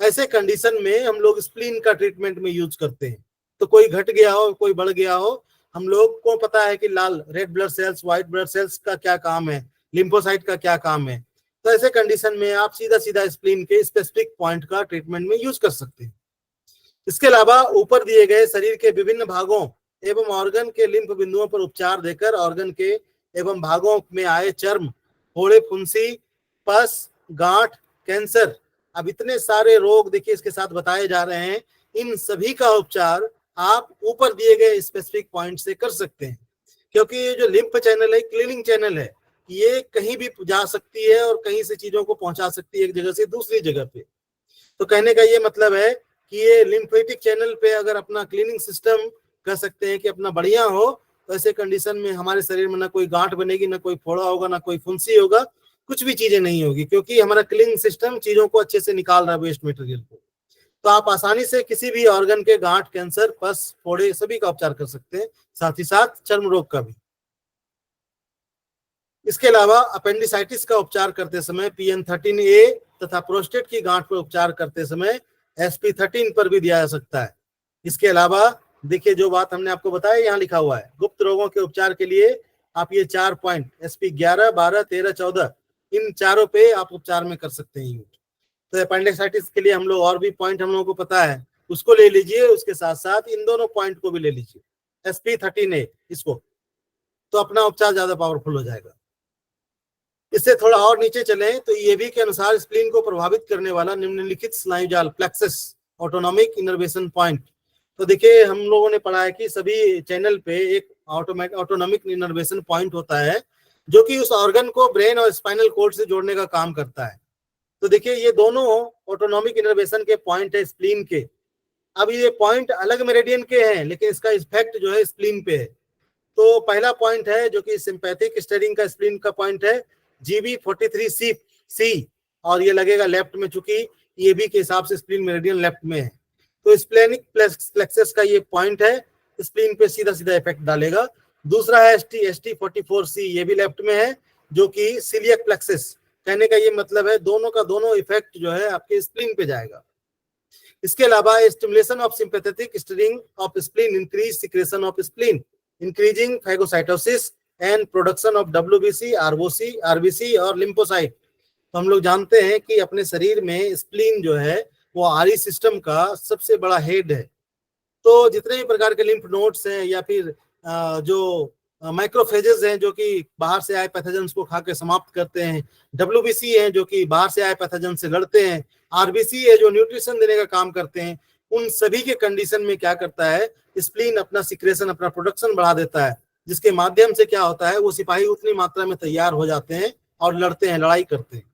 ऐसे कंडीशन में हम लोग स्प्लीन का ट्रीटमेंट में यूज करते हैं। तो कोई घट गया हो, कोई बढ़ गया हो, हम लोग को पता है कि लाल red blood cells, white blood cells का क्या काम है, लिम्फोसाइट का क्या काम है। तो ऐसे कंडीशन में आप सीधा सीधा स्प्लीन के स्पेसिफिक पॉइंट का ट्रीटमेंट में यूज कर सकते हैं। इसके अलावा ऊपर दिए गए शरीर के विभिन्न भागों एवं ऑर्गन के लिम्फ बिंदुओं पर उपचार देकर ऑर्गन के एवं भागों में आए चर्म, फोड़े, फुंसी, पस, गांठ, कैंसर, अब इतने सारे रोग देखिए इसके साथ बताए जा रहे हैं। इन सभी का उपचार आप ऊपर दिए गए स्पेसिफिक पॉइंट से कर सकते हैं, क्योंकि ये जो लिम्फ चैनल है, क्लीनिंग चैनल है, ये कहीं भी जा सकती है और कहीं से चीजों को पहुंचा सकती है एक जगह से दूसरी जगह पे। तो कहने का ये मतलब है कि ये लिम्फेटिक चैनल पे अगर अपना क्लीनिंग सिस्टम कह सकते हैं कि अपना बढ़िया हो, तो ऐसे कंडीशन में हमारे शरीर में ना कोई गांठ बनेगी, ना कोई फोड़ा होगा, ना कोई फुंसी होगा, कुछ भी चीजें नहीं होगी, क्योंकि हमारा क्लीनिंग सिस्टम चीजों को अच्छे से निकाल रहा है, वेस्ट मटेरियल को। तो आप आसानी से किसी भी ऑर्गन के गांठ, कैंसर, पस, फोड़े सभी का उपचार कर सकते हैं, साथ ही साथ चर्म रोग का भी। इसके अलावा अपेंडिसाइटिस का उपचार करते समय PN13A तथा प्रोस्टेट की गांठ पर उपचार करते समय SP13 पर भी दिया जा सकता है। इसके अलावा देखिए जो बात हमने आपको बताया यहाँ लिखा हुआ है, गुप्त रोगों के उपचार के लिए आप ये 4 पॉइंट SP11, 12, 13, 14 इन चारों पे आप उपचार में कर सकते हैं। तो अपेंडिसाइटिस के लिए हम लोग और भी पॉइंट हम लोगों को पता है, उसको ले लीजिए, उसके साथ साथ इन दोनों पॉइंट को भी ले लीजिए, SP13A इसको, तो अपना उपचार ज्यादा पावरफुल हो जाएगा। इससे थोड़ा और नीचे चलें तो ईएवी के अनुसार स्प्लीन को प्रभावित करने वाला निम्नलिखित स्नायुजाल प्लेक्सस ऑटोनॉमिक इनर्वेशन पॉइंट। तो देखिए हम लोगों ने पढ़ा है कि सभी चैनल पे एक ऑटोनॉमिक इनर्वेशन पॉइंट होता है जो कि उस ऑर्गन को ब्रेन और स्पाइनल कोर्ड से जोड़ने का काम करता है। तो देखिए ये दोनों ऑटोनॉमिक इनर्वेशन के पॉइंट है स्प्लीन के। अब ये पॉइंट अलग मेरिडियन के हैं, लेकिन इसका इफेक्ट जो है स्प्लीन पे है। तो पहला पॉइंट है जो कि सिंपैथिक स्टीयरिंग का स्प्लीन का पॉइंट है GB43C, और ये लगेगा लेफ्ट में, चूंकि EAB के हिसाब से स्प्लीन मेरिडियन लेफ्ट में है। तो स्प्लेनिक प्लेक्सस का ये पॉइंट है, स्प्लीन पे सीधा सीधा इफेक्ट डालेगा। दूसरा है ST44C, ये भी लेफ्ट में है, जो कि सिलियक प्लेक्सस। कहने का ये मतलब है दोनों का दोनों इफेक्ट जो है आपके स्प्लीन पे जाएगा। इसके अलावा stimulation of sympathetic steering of spleen increase secretion of spleen, increasing phagocytosis and production of WBC, RBC और लिम्फोसाइट। तो हम लोग जानते हैं कि अपने शरीर में स्प्लीन जो है वो RE सिस्टम का सबसे बड़ा हेड है। तो जितने भी प्रकार के लिम्फ नोड्स हैं या फिर जो माइक्रोफेजेस हैं जो कि बाहर से आए पैथोजेंस को खा के समाप्त करते हैं, WBC है जो कि बाहर से आए पैथोजन से लड़ते हैं, RBC है जो न्यूट्रिशन देने का काम करते हैं, उन सभी के कंडीशन में क्या करता है, स्प्लीन अपना सिक्रेशन, अपना प्रोडक्शन बढ़ा देता है, जिसके माध्यम से क्या होता है, वो सिपाही उतनी मात्रा में तैयार हो जाते हैं और लड़ते हैं, लड़ाई करते हैं,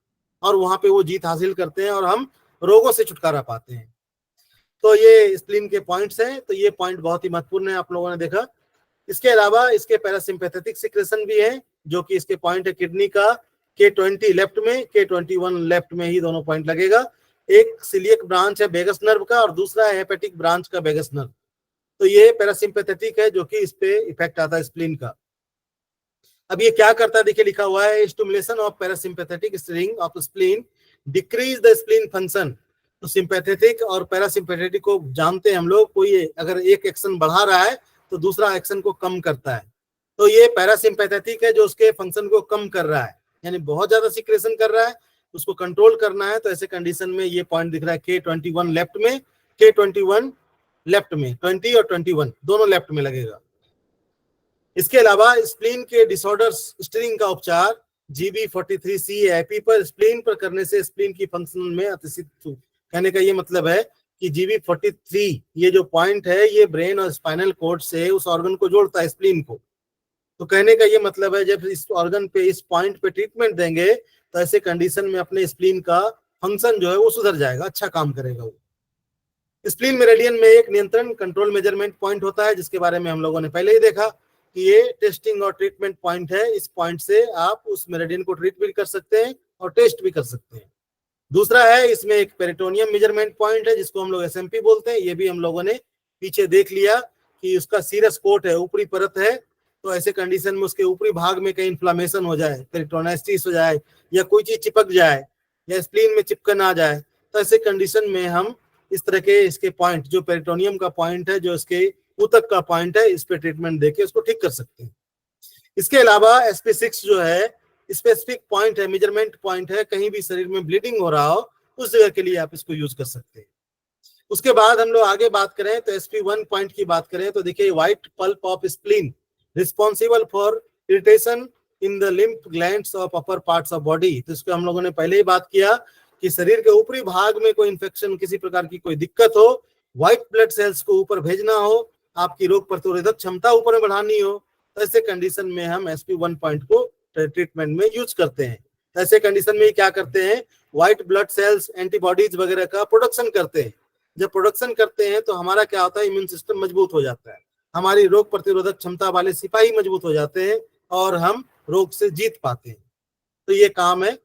और वहां पे वो जीत हासिल करते हैं और हम रोगों से छुटकारा पाते हैं। तो ये स्प्लीन के पॉइंट्स हैं। तो ये पॉइंट बहुत ही महत्वपूर्ण है, आप लोगों ने देखा। इसके अलावा इसके पैरासिम्पैथेटिक सिक्रेशन भी है, जो कि इसके पॉइंट है किडनी का K20 लेफ्ट में, K21 लेफ्ट में ही दोनों पॉइंट लगेगा। एक सिलियक ब्रांच है वेगस नर्व का और दूसरा है हेपेटिक ब्रांच का वेगस नर्व। तो ये पैरासिम्पैथेटिक है जो कि इस पे इफेक्ट आता है स्प्लीन का। अब ये क्या करता है, देखिए लिखा हुआ है stimulation of parasympathetic steering of spleen decrease the spleen function. तो सिंपैथेटिक और पैरासिम्पैथेटिक को जानते हैं हम लोग, कोई अगर एक एक्शन बढ़ा रहा है तो दूसरा एक्शन को कम करता है। तो ये पैरासिम्पैथेटिक है जो उसके फंक्शन को कम कर रहा है, यानी बहुत ज्यादा सिक्रेशन कर रहा है, उसको कंट्रोल करना है। तो ऐसे कंडीशन में ये पॉइंट दिख रहा है K21 लेफ्ट में, K21 लेफ्ट में, 20 और 21 दोनों लेफ्ट में लगेगा। इसके अलावा स्प्लीन के डिसऑर्डर्स स्टीयरिंग का उपचार GB43C पर स्प्लीन पर करने से स्प्लीन की फंक्शन में अतिसित। कहने का ये मतलब है कि GB43 ये जो पॉइंट है ये ब्रेन और स्पाइनल कोड से उस ऑर्गन को जोड़ता है, स्प्लीन को। तो कहने का ये मतलब है जब इस ऑर्गन पे, इस पॉइंट पे ट्रीटमेंट देंगे तो ऐसे कंडीशन में अपने स्प्लीन का फंक्शन जो है वो सुधर जाएगा, अच्छा काम करेगा वो। स्प्लीन मेरिडियन में एक नियंत्रण कंट्रोल मेजरमेंट पॉइंट होता है, जिसके बारे में हम लोगों ने पहले ही देखा कि ये टेस्टिंग और ट्रीटमेंट पॉइंट है। इस पॉइंट से आप उस मेरिडियन को ट्रीट भी कर सकते हैं और टेस्ट भी कर सकते हैं। दूसरा है इसमें एक पेरिटोनियम मेजरमेंट पॉइंट है, जिसको हम लोग SMP बोलते हैं। ये भी हम लोगों ने पीछे देख लिया कि उसका सीरस कोट है, ऊपरी परत है। तो ऐसे कंडीशन में उसके ऊपरी भाग में कहीं इन्फ्लामेशन हो जाए, पेरिटोनाइटिस हो जाए, या कोई चीज चिपक जाए, या स्प्लीन में चिपकन आ जाए, तो ऐसे कंडीशन में हम इस तरह के इसके पॉइंट, जो पेरिटोनियम का पॉइंट है, जो इसके ऊतक का पॉइंट है, इस पे ट्रीटमेंट देके उसको ठीक कर सकते हैं। इसके अलावा SP6 जो है स्पेसिफिक पॉइंट है, मेजरमेंट पॉइंट है, कहीं भी शरीर में ब्लीडिंग हो रहा हो उस जगह के लिए आप इसको यूज कर सकते हैं। उसके बाद हम लोग आगे बात करें तो SP1 पॉइंट की बात करें तो देखिए white pulp of spleen responsible for irritation in the lymph glands of upper parts of body. तो इसको हम लोगों ने पहले ही बात किया कि शरीर के ऊपरी भाग में कोई इन्फेक्शन, किसी प्रकार की कोई दिक्कत हो, व्हाइट ब्लड सेल्स को ऊपर भेजना हो, आपकी रोग प्रतिरोधक क्षमता ऊपर में बढ़ानी हो, तो ऐसे कंडीशन में हम SP1 पॉइंट को ट्रीटमेंट में यूज करते हैं। ऐसे कंडीशन में क्या करते हैं, व्हाइट ब्लड सेल्स एंटीबॉडीज वगैरह का प्रोडक्शन करते हैं। जब प्रोडक्शन करते हैं तो हमारा क्या होता है, इम्यून सिस्टम मजबूत हो जाता है, हमारी रोग प्रतिरोधक क्षमता वाले सिपाही मजबूत हो जाते हैं और हम रोग से जीत पाते हैं। तो ये काम है।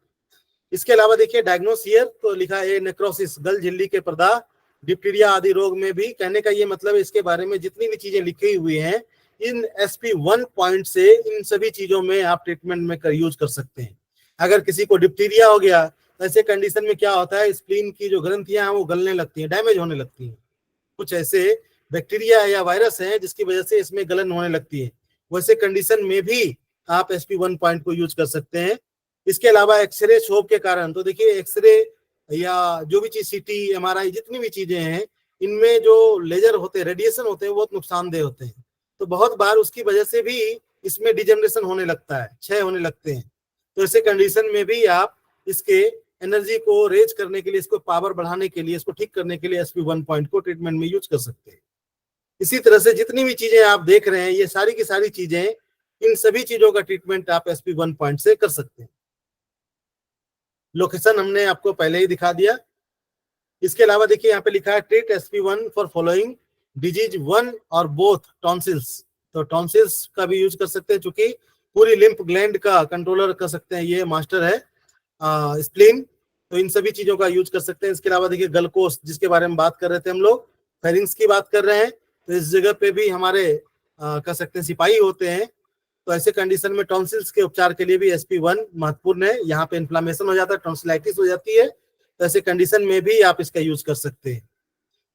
इसके अलावा देखिए डायग्नोस हियर तो लिखा है नेक्रोसिस, गल झिल्ली के प्रदाह, डिप्टीरिया आदि रोग में भी। कहने का ये मतलब इसके बारे में जितनी भी चीजें लिखी हुई हैं, इन SP1 पॉइंट से इन सभी चीजों में आप ट्रीटमेंट में यूज कर सकते हैं। अगर किसी को डिप्टीरिया हो गया तो ऐसे कंडीशन में क्या होता है, स्प्लीन की जो ग्रंथियां हैं वो गलने लगती हैं, डैमेज होने लगती हैं। कुछ ऐसे बैक्टीरिया या वायरस हैं जिसकी वजह से इसमें गलन होने लगती है। वैसे कंडीशन में भी आप SP1 पॉइंट को यूज कर सकते हैं। इसके अलावा एक्सरे शोप के कारण, तो देखिए एक्सरे या जो भी चीज CT MRI जितनी भी चीजें हैं, इनमें जो लेजर होते हैं, रेडिएशन होते हैं, बहुत नुकसानदेह होते हैं। तो बहुत बार उसकी वजह से भी इसमें डिजेनरेशन होने लगता है, क्षय होने लगते हैं। तो ऐसे कंडीशन में भी आप इसके एनर्जी को रेज करने के लिए, इसको पावर बढ़ाने के लिए, इसको ठीक करने के लिए SP1 पॉइंट को ट्रीटमेंट में यूज कर सकते हैं। इसी तरह से जितनी भी चीजें आप देख रहे हैं, ये सारी की सारी चीजें, इन सभी चीजों का ट्रीटमेंट आप SP1 पॉइंट से कर सकते हैं। लोकेशन हमने आपको पहले ही दिखा दिया। इसके अलावा देखिए यहाँ पे लिखा है treat SP1 for following disease 1 और बोथ टॉन्सिल्स। तो टॉन्सिल्स का भी यूज कर सकते हैं, चूंकि पूरी लिम्फ ग्लैंड का कंट्रोलर कर सकते हैं, ये मास्टर है स्प्लीन, तो इन सभी चीजों का यूज कर सकते हैं। इसके अलावा देखिए गलकोस, जिसके बारे में बात कर रहे थे हम लोग, फेरिंग्स की बात कर रहे हैं, तो इस जगह पे भी हमारे कह सकते हैं सिपाही होते हैं। तो ऐसे कंडीशन में टॉन्सिल्स के उपचार के लिए भी SP1 महत्वपूर्ण है। यहाँ पे इन्फ्लामेशन हो जाता है, टॉन्सिलाइटिस हो जाती है, तो ऐसे कंडीशन में भी आप इसका यूज कर सकते हैं।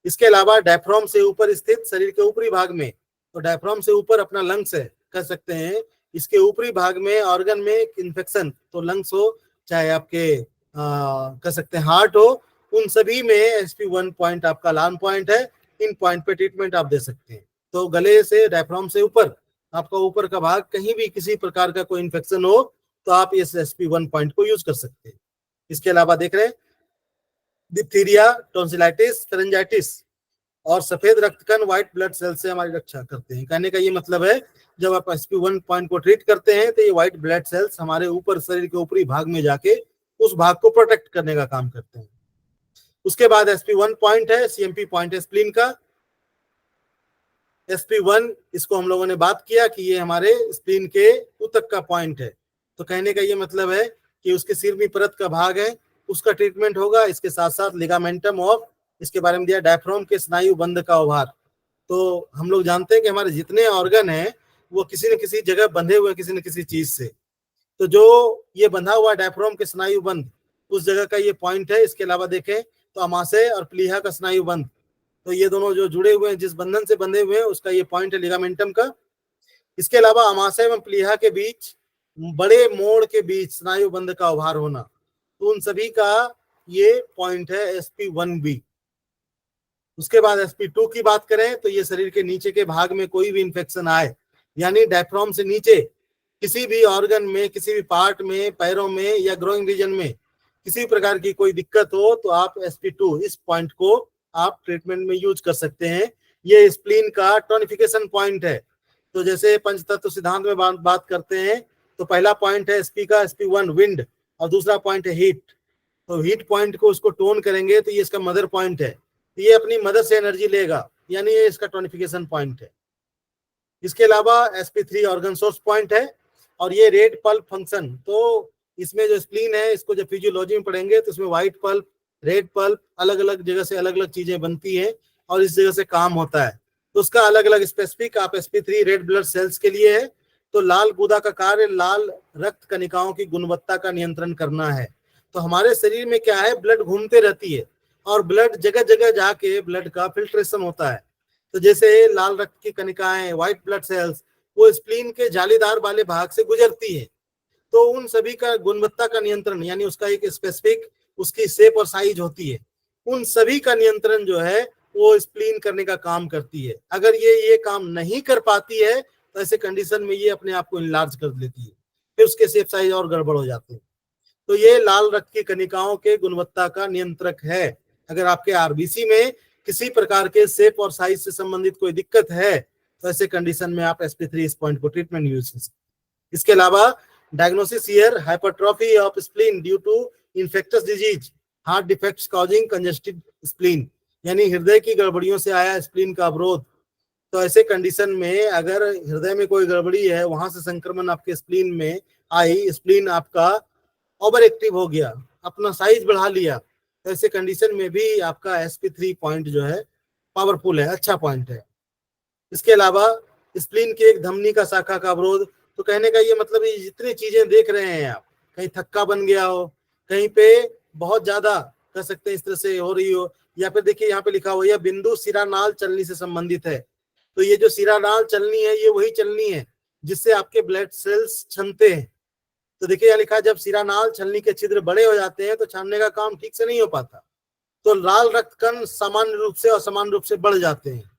इसके अलावा डायफ्राम से ऊपर स्थित शरीर के ऊपरी भाग में, तो डायफ्राम से ऊपर अपना लंग्स है, कह सकते हैं इसके ऊपरी भाग में ऑर्गन में इन्फेक्शन, तो लंग्स हो चाहे आपके कह सकते हैं हार्ट हो, उन सभी में SP1 पॉइंट आपका अलार्म पॉइंट है। इन पॉइंट पे ट्रीटमेंट आप दे सकते हैं। तो गले से डायफ्राम से ऊपर आपका ऊपर का भाग कहीं भी किसी प्रकार का कोई इन्फेक्शन हो तो आप इस SP1 पॉइंट को यूज कर सकते हैं। इसके अलावा देख रहे हैं डिप्थीरिया, टॉन्सिलाइटिस, फेरेंजाइटिस और सफेद रक्तकण व्हाइट ब्लड सेल से हमारी रक्षा करते हैं। कहने का ये मतलब है जब आप SP1 पॉइंट को ट्रीट करते हैं तो ये व्हाइट ब्लड सेल्स हमारे ऊपर शरीर के ऊपरी भाग में जाके उस भाग को प्रोटेक्ट करने का काम करते हैं। उसके बाद SP1 पॉइंट है, CMP पॉइंट है स्प्लीन का। SP1 इसको हम लोगों ने बात किया कि ये हमारे स्प्लीन के ऊतक का पॉइंट है। तो कहने का ये मतलब है कि उसके सिरमी परत का भाग है, उसका ट्रीटमेंट होगा। इसके साथ साथ लिगामेंटम ऑफ, इसके बारे में दिया डायफ्राम के स्नायु बंध का उभार। तो हम लोग जानते हैं कि हमारे जितने ऑर्गन हैं वो किसी न किसी जगह बंधे हुए किसी न किसी चीज से, तो जो ये बंधा हुआ डायफ्राम के स्नायु बंध उस जगह का ये पॉइंट है। इसके अलावा देखें तो अमाशय और प्लीहा का स्नायु बंध, तो ये दोनों जो जुड़े हुए हैं जिस बंधन से बंधे हुए हैं उसका ये पॉइंट है लिगामेंटम का। इसके अलावा अमाशय एवं प्लीहा के बीच बड़े मोड़ के बीच स्नायु बंध का उभार होना, तो उन सभी का ये पॉइंट है SP1B। उसके बाद SP2 की बात करें तो ये शरीर के नीचे के भाग में कोई भी इंफेक्शन आए, यानी डायफ्राम से नीचे किसी भी ऑर्गन में, किसी भी पार्ट में, पैरों में या ग्रोइंग रीजन में किसी प्रकार की कोई दिक्कत हो तो आप SP2 इस पॉइंट को आप ट्रीटमेंट में यूज कर सकते हैं। ये स्प्लीन का टोनिफिकेशन पॉइंट है। तो जैसे पंचतत्व सिद्धांत में बात करते हैं तो पहला पॉइंट है SP का SP1 विंड और दूसरा पॉइंट है हीट। तो हीट पॉइंट को उसको टोन करेंगे तो ये इसका मदर पॉइंट है, तो ये अपनी मदर से एनर्जी लेगा, यानी ये इसका टोनिफिकेशन पॉइंट है। इसके अलावा SP3 ऑर्गन सोर्स पॉइंट है और ये रेड पल्प फंक्शन, तो इसमें जो स्प्लीन है इसको जब फिजियोलॉजी में पढ़ेंगे तो इसमें व्हाइट पल्प, रेड पल्प, अलग अलग जगह से अलग अलग चीजें बनती हैं और इस जगह से काम होता है। तो उसका अलग अलग स्पेसिफिक आप SP3 रेड ब्लड सेल्स के लिए है। तो लाल गुदा का कार्य लाल रक्त कणिकाओं की गुणवत्ता का नियंत्रण करना है। तो हमारे शरीर में क्या है, ब्लड घूमते रहती है और ब्लड जगह जगह जाके ब्लड का फिल्ट्रेशन होता है। तो जैसे लाल रक्त की कणिकाएं, व्हाइट ब्लड सेल्स, वो स्प्लीन के जालीदार वाले भाग से गुजरती है, तो उन सभी का गुणवत्ता का नियंत्रण, यानी उसका एक स्पेसिफिक उसकी शेप और साइज होती है, उन सभी का नियंत्रण जो है वो स्प्लीन करने का काम करती है। अगर ये काम नहीं कर पाती है तो ऐसे कंडीशन में ये अपने आप को इनलार्ज कर लेती है, फिर उसके शेप साइज और गड़बड़ हो जाते हैं। तो ये लाल रक्त की कणिकाओं के गुणवत्ता का नियंत्रक है। अगर आपके RBC में किसी प्रकार के शेप और साइज से संबंधित कोई दिक्कत है तो ऐसे कंडीशन में आप SP3 इस पॉइंट को ट्रीटमेंट यूज कर सकते हैं। इसके अलावा diagnosis here hypertrophy of spleen due to infectious disease, heart defects causing congested spleen, यानी हृदय की गड़बड़ियों से आया स्प्लीन का अवरोध। तो ऐसे कंडीशन में अगर हृदय में कोई गड़बड़ी है, वहां से संक्रमण आपके स्प्लीन में आई, स्प्लीन आपका ओवर एक्टिव हो गया, अपना साइज बढ़ा लिया, तो ऐसे कंडीशन में भी आपका SP3 पॉइंट जो है पावरफुल है, अच्छा पॉइंट है। इसके अलावा स्प्लीन की एक धमनी का शाखा का अवरोध, तो कहने का ये मतलब ये जितनी चीजें देख रहे हैं आप, कहीं थक्का बन गया हो, कहीं पे बहुत ज्यादा कह सकते हैं इस तरह से हो रही हो, या फिर देखिए यहाँ पे लिखा हुआ यह बिंदु सिरानाल चलनी से संबंधित है। तो ये जो सिरानाल चलनी है ये वही चलनी है जिससे आपके ब्लड सेल्स छनते हैं। तो देखिए यहाँ लिखा, जब सिरानाल छलनी के छिद्र बड़े हो जाते हैं तो छानने का काम ठीक से नहीं हो पाता, तो लाल रक्त कण सामान्य रूप से असमान रूप से बढ़ जाते हैं।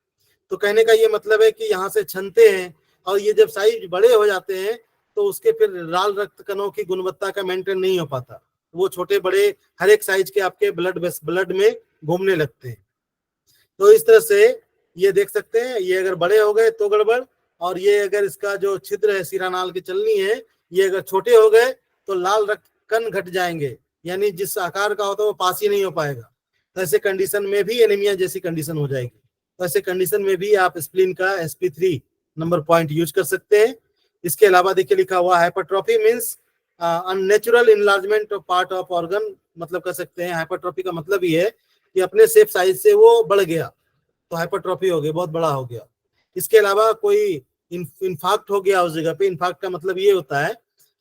तो कहने का ये मतलब है कि यहाँ से छनते हैं और ये जब साइज बड़े हो जाते हैं तो उसके फिर लाल रक्त कणों की गुणवत्ता का मेंटेन नहीं हो पाता, वो छोटे बड़े हर एक साइज के आपके ब्लड में घूमने लगते हैं। तो इस तरह से ये देख सकते हैं, ये अगर बड़े हो गए तो गड़बड़, और ये अगर इसका जो छिद्र है सिरानाल की चलनी है ये अगर छोटे हो गए तो लाल रक्त कण घट जाएंगे, यानी जिस आकार का होता है वो पास ही नहीं हो पाएगा। तो ऐसे कंडीशन में भी एनीमिया जैसी कंडीशन हो जाएगी। तो ऐसे कंडीशन में भी आप स्प्लीन का SP3 नंबर पॉइंट यूज कर सकते हैं। इसके अलावा देखिए लिखा हुआ hypertrophy means unnatural enlargement of part of organ, मतलब कर सकते हैं हाइपरट्रॉफी का मतलब ये है कि अपने शेप साइज से वो बढ़ गया, तो हाइपरट्रॉफी हो गई, बहुत बड़ा हो गया। इसके अलावा कोई इन्फाक्ट हो गया उस जगह पे, इन्फाक्ट का मतलब ये होता है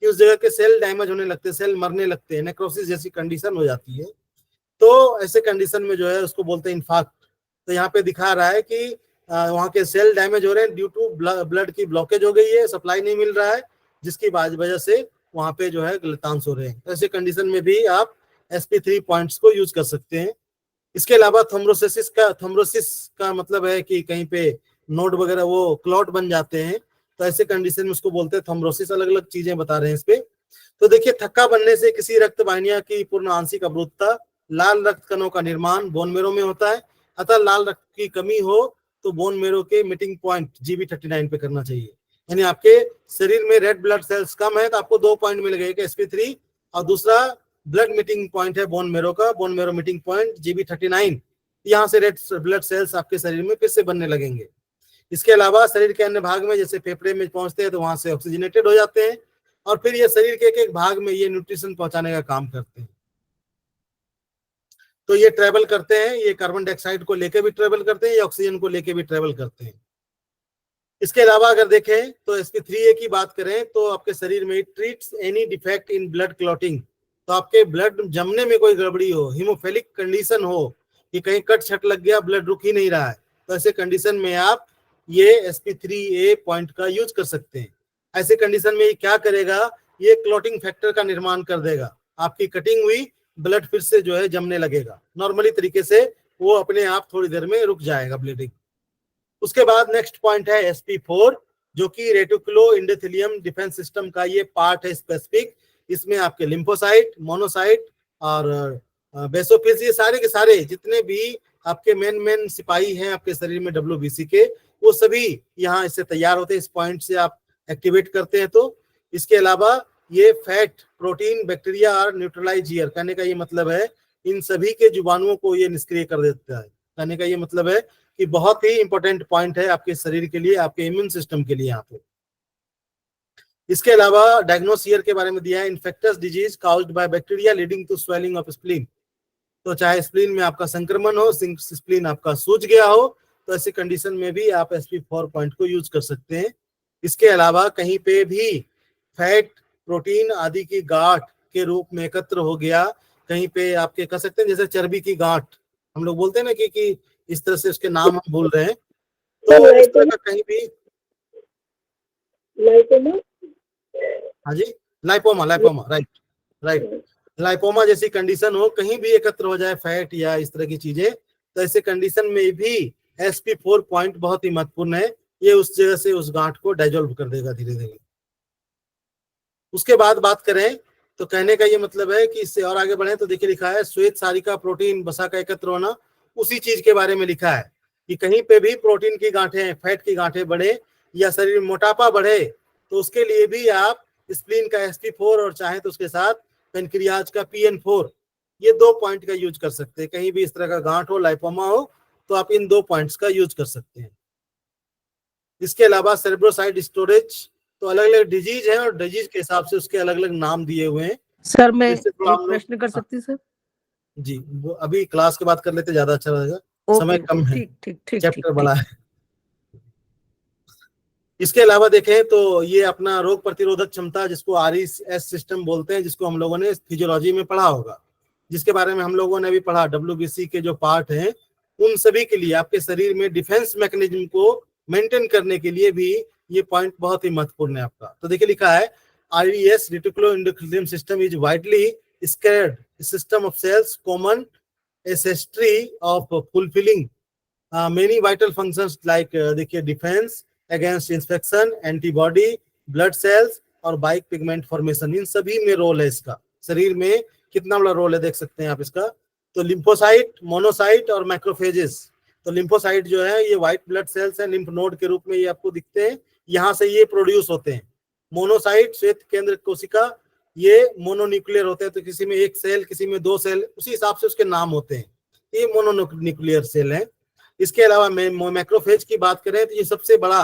कि उस जगह के सेल डैमेज होने लगते हैं, सेल मरने लगते हैं, नेक्रोसिस जैसी कंडीशन हो जाती है, तो ऐसे कंडीशन में जो है उसको बोलते हैं इन्फाक्ट। तो यहाँ पे दिखा रहा है कि वहाँ के सेल डैमेज हो रहे हैं ड्यू टू ब्लड की ब्लॉकेज हो गई है, सप्लाई नहीं मिल रहा है, जिसकी वजह से वहाँ पे जो है गलतांश हो रहे हैं। ऐसे कंडीशन में भी आप sp3 पॉइंट्स को यूज कर सकते हैं। इसके अलावा थ्रोम्बोसिस का मतलब है कि कहीं पे नोड वगैरह वो क्लॉट बन जाते हैं, तो ऐसे कंडीशन में उसको बोलते हैं थ्रोम्बोसिस। अलग अलग चीजें बता रहे हैं इस पे। तो देखिए थक्का बनने से किसी रक्त वाहिनियों की पूर्ण आंशिक अवरुद्धता, लाल रक्त कणों का निर्माण बोन मेरो में होता है, अतः लाल रक्त की कमी हो तो बोन मेरो के मीटिंग पॉइंट GB39 पे करना चाहिए। यानी आपके शरीर में रेड ब्लड सेल्स कम है तो आपको 2 पॉइंट मिल गए, sp3 और दूसरा ब्लड मीटिंग पॉइंट है बोन मेरो का, bone marrow meeting point GB39। यहाँ से रेड ब्लड सेल्स आपके शरीर में फिर से बनने लगेंगे। इसके अलावा शरीर के अन्य भाग में जैसे फेफड़े में पहुंचते हैं तो वहां से ऑक्सीजनेटेड हो जाते हैं और फिर ये शरीर के एक एक भाग में ये न्यूट्रिशन पहुंचाने का काम करते हैं। तो ये ट्रेवल करते हैं, ये कार्बन डाइऑक्साइड को लेके भी ट्रेवल करते हैं, ये ऑक्सीजन को लेके भी ट्रेवल करते हैं। इसके अलावा अगर देखें तो sp3A की बात करें तो आपके शरीर में treats any defect in blood clotting, तो आपके ब्लड जमने में कोई गड़बड़ी हो, हीमोफिलिक कंडीशन हो कि कहीं कट छट लग गया, ब्लड रुक ही नहीं रहा है, तो ऐसे कंडीशन में आप ये sp3A पॉइंट का यूज कर सकते हैं। ऐसे कंडीशन में ये क्या करेगा, ये क्लॉटिंग फैक्टर का निर्माण कर देगा, आपकी कटिंग हुई ब्लड फिर से जो है जमने लगेगा, नॉर्मली तरीके से वो अपने आप थोड़ी देर में रुक जाएगा ब्लीडिंग। उसके बाद नेक्स्ट पॉइंट है sp4 जो कि रेटिकुलो एंडोथेलियम डिफेंस सिस्टम का ये पार्ट है स्पेसिफिक। इसमें आपके लिम्फोसाइट, मोनोसाइट और बेसोफिल्स, ये सारे के सारे जितने भी आपके मेन सिपाही हैं आपके शरीर में WBC के, वो सभी यहाँ इससे तैयार होते हैं। इस पॉइंट से आप एक्टिवेट करते हैं तो। इसके अलावा ये फैट, प्रोटीन, बैक्टीरिया और न्यूट्रलाइजियर, कहने का ये मतलब है इन सभी के जीवाणुओं को ये निष्क्रिय कर देता है। कहने का ये मतलब है कि बहुत ही इंपॉर्टेंट पॉइंट है आपके शरीर के लिए, आपके इम्यून सिस्टम के लिए यहाँ पे। इसके अलावा डायग्नोसियर के बारे में दिया है, infectious disease caused by bacteria leading to swelling of spleen. तो चाहे स्प्लीन में आपका संक्रमण हो, स्प्लीन आपका सूज गया हो, तो ऐसी कंडीशन में भी आप sp4 पॉइंट को यूज कर सकते हैं। इसके अलावा कहीं पे भी फैट, प्रोटीन आदि की गांठ के रूप में एकत्र हो गया, कहीं पे आपके कह सकते हैं जैसे चर्बी की गांठ हम लोग बोलते हैं ना कि इस तरह से उसके नाम हम भूल रहे हैं, तो इस तरह का कहीं भी हाँ जी लाइपोमा राइट लाइपोमा जैसी कंडीशन हो, कहीं भी एकत्र हो जाए फैट या इस तरह की चीजें, तो ऐसे कंडीशन में भी sp4 पॉइंट बहुत ही महत्वपूर्ण है। ये उस जगह से उस गांठ को डाइजोल्व कर देगा धीरे धीरे। उसके बाद बात करें तो कहने का ये मतलब है कि इससे और आगे बढ़े तो देखिए लिखा है श्वेत सारिका प्रोटीन वसा का एकत्र होना, उसी चीज के बारे में लिखा है कि कहीं पे भी प्रोटीन की गांठें, फैट की गांठें बढ़े या शरीर में मोटापा बढ़े, तो उसके लिए भी आप स्प्लीन का sp4 और चाहे तो उसके साथ पेनक्रियाज का pn4, ये 2 पॉइंट का यूज कर सकते हैं। कहीं भी इस तरह का गांठ हो, लाइपोमा हो, तो आप इन 2 पॉइंट्स का यूज कर सकते हैं। इसके अलावा सेरेब्रोसाइट स्टोरेज, तो अलग अलग डिजीज है और डिजीज के हिसाब से उसके अलग अलग नाम दिए हुए हैं। सर मैं एक प्रश्न कर सकती सर? जी, वो अभी क्लास के बाद कर लेते ज्यादा अच्छा रहेगा, समय कम है, चैप्टर बड़ा है। इसके अलावा देखें तो ये अपना रोग प्रतिरोधक क्षमता, जिसको RES सिस्टम बोलते हैं, जिसको हम लोगों ने फिजियोलॉजी में पढ़ा होगा, जिसके बारे में हम लोगों ने भी पढ़ा, WBC के जो पार्ट हैं उन सभी के लिए आपके शरीर में डिफेंस मैकेनिज्म को मेंटेन करने के लिए भी ये पॉइंट बहुत ही महत्वपूर्ण है आपका। तो देखिए लिखा है RES reticulo endothelium system is widely squared system of cells common ancestry of fulfilling many vital functions like देखिए defence against infection, antibody, blood cells और बाइक पिगमेंट फॉर्मेशन, इन सभी में रोल है इसका। शरीर में कितना बड़ा रोल है देख सकते हैं आप इसका। तो लिम्फोसाइट, मोनोसाइट और मैक्रोफेजेस, तो लिम्फोसाइट जो है ये व्हाइट ब्लड सेल्स हैं, लिम्फ नोड के रूप में ये आपको दिखते हैं, यहाँ से ये प्रोड्यूस होते हैं। मोनोसाइट श्वेत केंद्र कोशिका, ये मोनोन्यूक्लियर होते हैं, तो किसी में 1 सेल, किसी में 2 सेल, उसी हिसाब से उसके नाम होते हैं, ये मोनोन्यूक्लियर सेल है। इसके अलावा मैक्रोफेज की बात करें तो ये सबसे बड़ा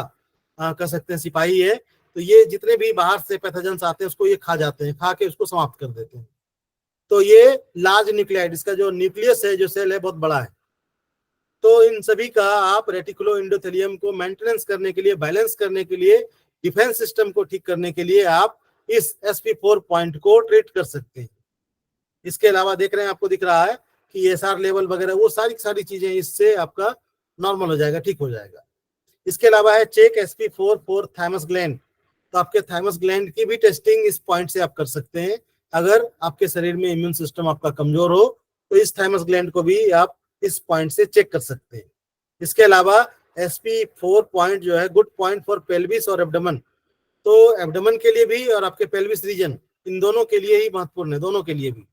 कह सकते हैं सिपाही है, तो ये जितने भी बाहर से पैथोजेंस आते हैं उसको ये खा जाते हैं, खा के उसको समाप्त कर देते हैं। तो ये लार्ज न्यूक्लियाइड, इसका जो न्यूक्लियस है, जो सेल है, बहुत बड़ा है। तो इन सभी का आप रेटिकुलो एंडोथेलियम को मेंटेनेंस करने के लिए, बैलेंस करने के लिए, डिफेंस सिस्टम को ठीक करने के लिए आप इस sp4 पॉइंट को ट्रीट कर सकते हैं। इसके अलावा देख रहे हैं, आपको दिख रहा है कि एसआर लेवल वगैरह, वो सारी चीजें इससे आपका नॉर्मल हो जाएगा, ठीक हो जाएगा। इसके अलावा है check sp4 for thymus gland. तो आपके थाइमस ग्लैंड की भी टेस्टिंग इस पॉइंट से आप कर सकते हैं। अगर आपके शरीर में इम्यून सिस्टम आपका कमजोर हो तो इस थाइमस ग्लैंड को भी आप इस पॉइंट से चेक कर सकते हैं। इसके अलावा sp4 पॉइंट जो है गुड पॉइंट फॉर पेल्विस और एब्डोमेन। तो एब्डोमेन के लिए भी और आपके पेल्विस रीजन, इन दोनों के लिए ही महत्वपूर्ण है, दोनों के लिए भी।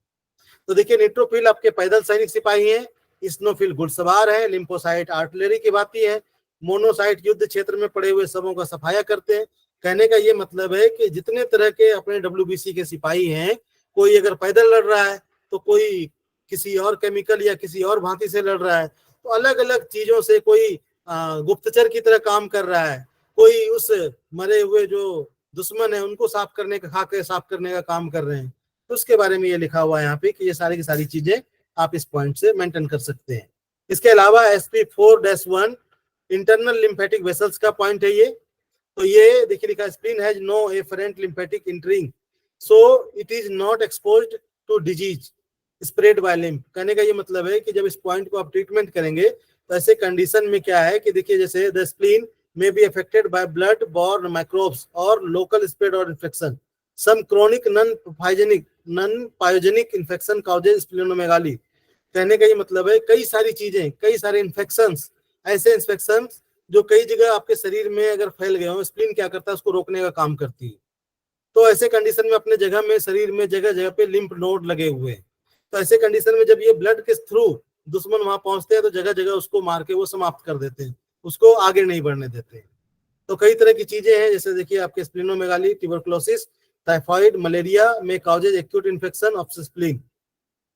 तो देखिए, न्यूट्रोफिल आपके पैदल सैनिक सिपाही हैं, स्नोफिल घुड़सवार है, लिम्फोसाइट आर्टिलरी की बाती है, मोनोसाइट युद्ध क्षेत्र में पड़े हुए शवों का सफाया करते हैं। कहने का ये मतलब है कि जितने तरह के अपने WBC के सिपाही हैं, कोई अगर पैदल लड़ रहा है तो कोई किसी और केमिकल या किसी और भांति से लड़ रहा है, तो अलग अलग चीजों से, कोई गुप्तचर की तरह काम कर रहा है, कोई उस मरे हुए जो दुश्मन है उनको साफ करने का, खाके साफ करने का काम कर रहे हैं। तो उसके बारे में ये लिखा हुआ है यहाँ पे कि ये सारी की सारी चीजें आप इस पॉइंट से मेंटेन कर सकते हैं। इसके अलावा sp4-1 इंटरनल लिम्फेटिक वेसल्स का पॉइंट है ये। तो ये देखिए लिखा है, spleen has no afferent lymphatic entering, so it is not exposed to disease spread by lymph. कहने का ये मतलब है कि जब इस पॉइंट को आप ट्रीटमेंट करेंगे तो ऐसे कंडीशन में क्या है कि देखिए, जैसे the spleen may be affected by blood-borne microbes or local spread or infection. Some chronic non-pyogenic infection causes splenomegaly. कहने का ये मतलब है कई सारी चीजें, कई सारे इन्फेक्शंस, ऐसे इन्फेक्शंस जो कई जगह आपके शरीर में अगर फैल गए हो, स्प्लीन क्या करता है, उसको रोकने का काम करती है। तो ऐसे कंडीशन में अपने जगह में, शरीर में जगह जगह पे लिम्फ नोड लगे हुए हैं। तो ऐसे कंडीशन में जब ये ब्लड के थ्रू दुश्मन वहां पहुंचते हैं तो जगह जगह उसको मार के वो समाप्त कर देते हैं, उसको आगे नहीं बढ़ने देते। तो कई तरह की चीजें हैं, जैसे देखिए आपके स्प्लिनोमेगाली, ट्यूबरकुलोसिस, टाइफाइड, मलेरिया में causes acute infection of spleen.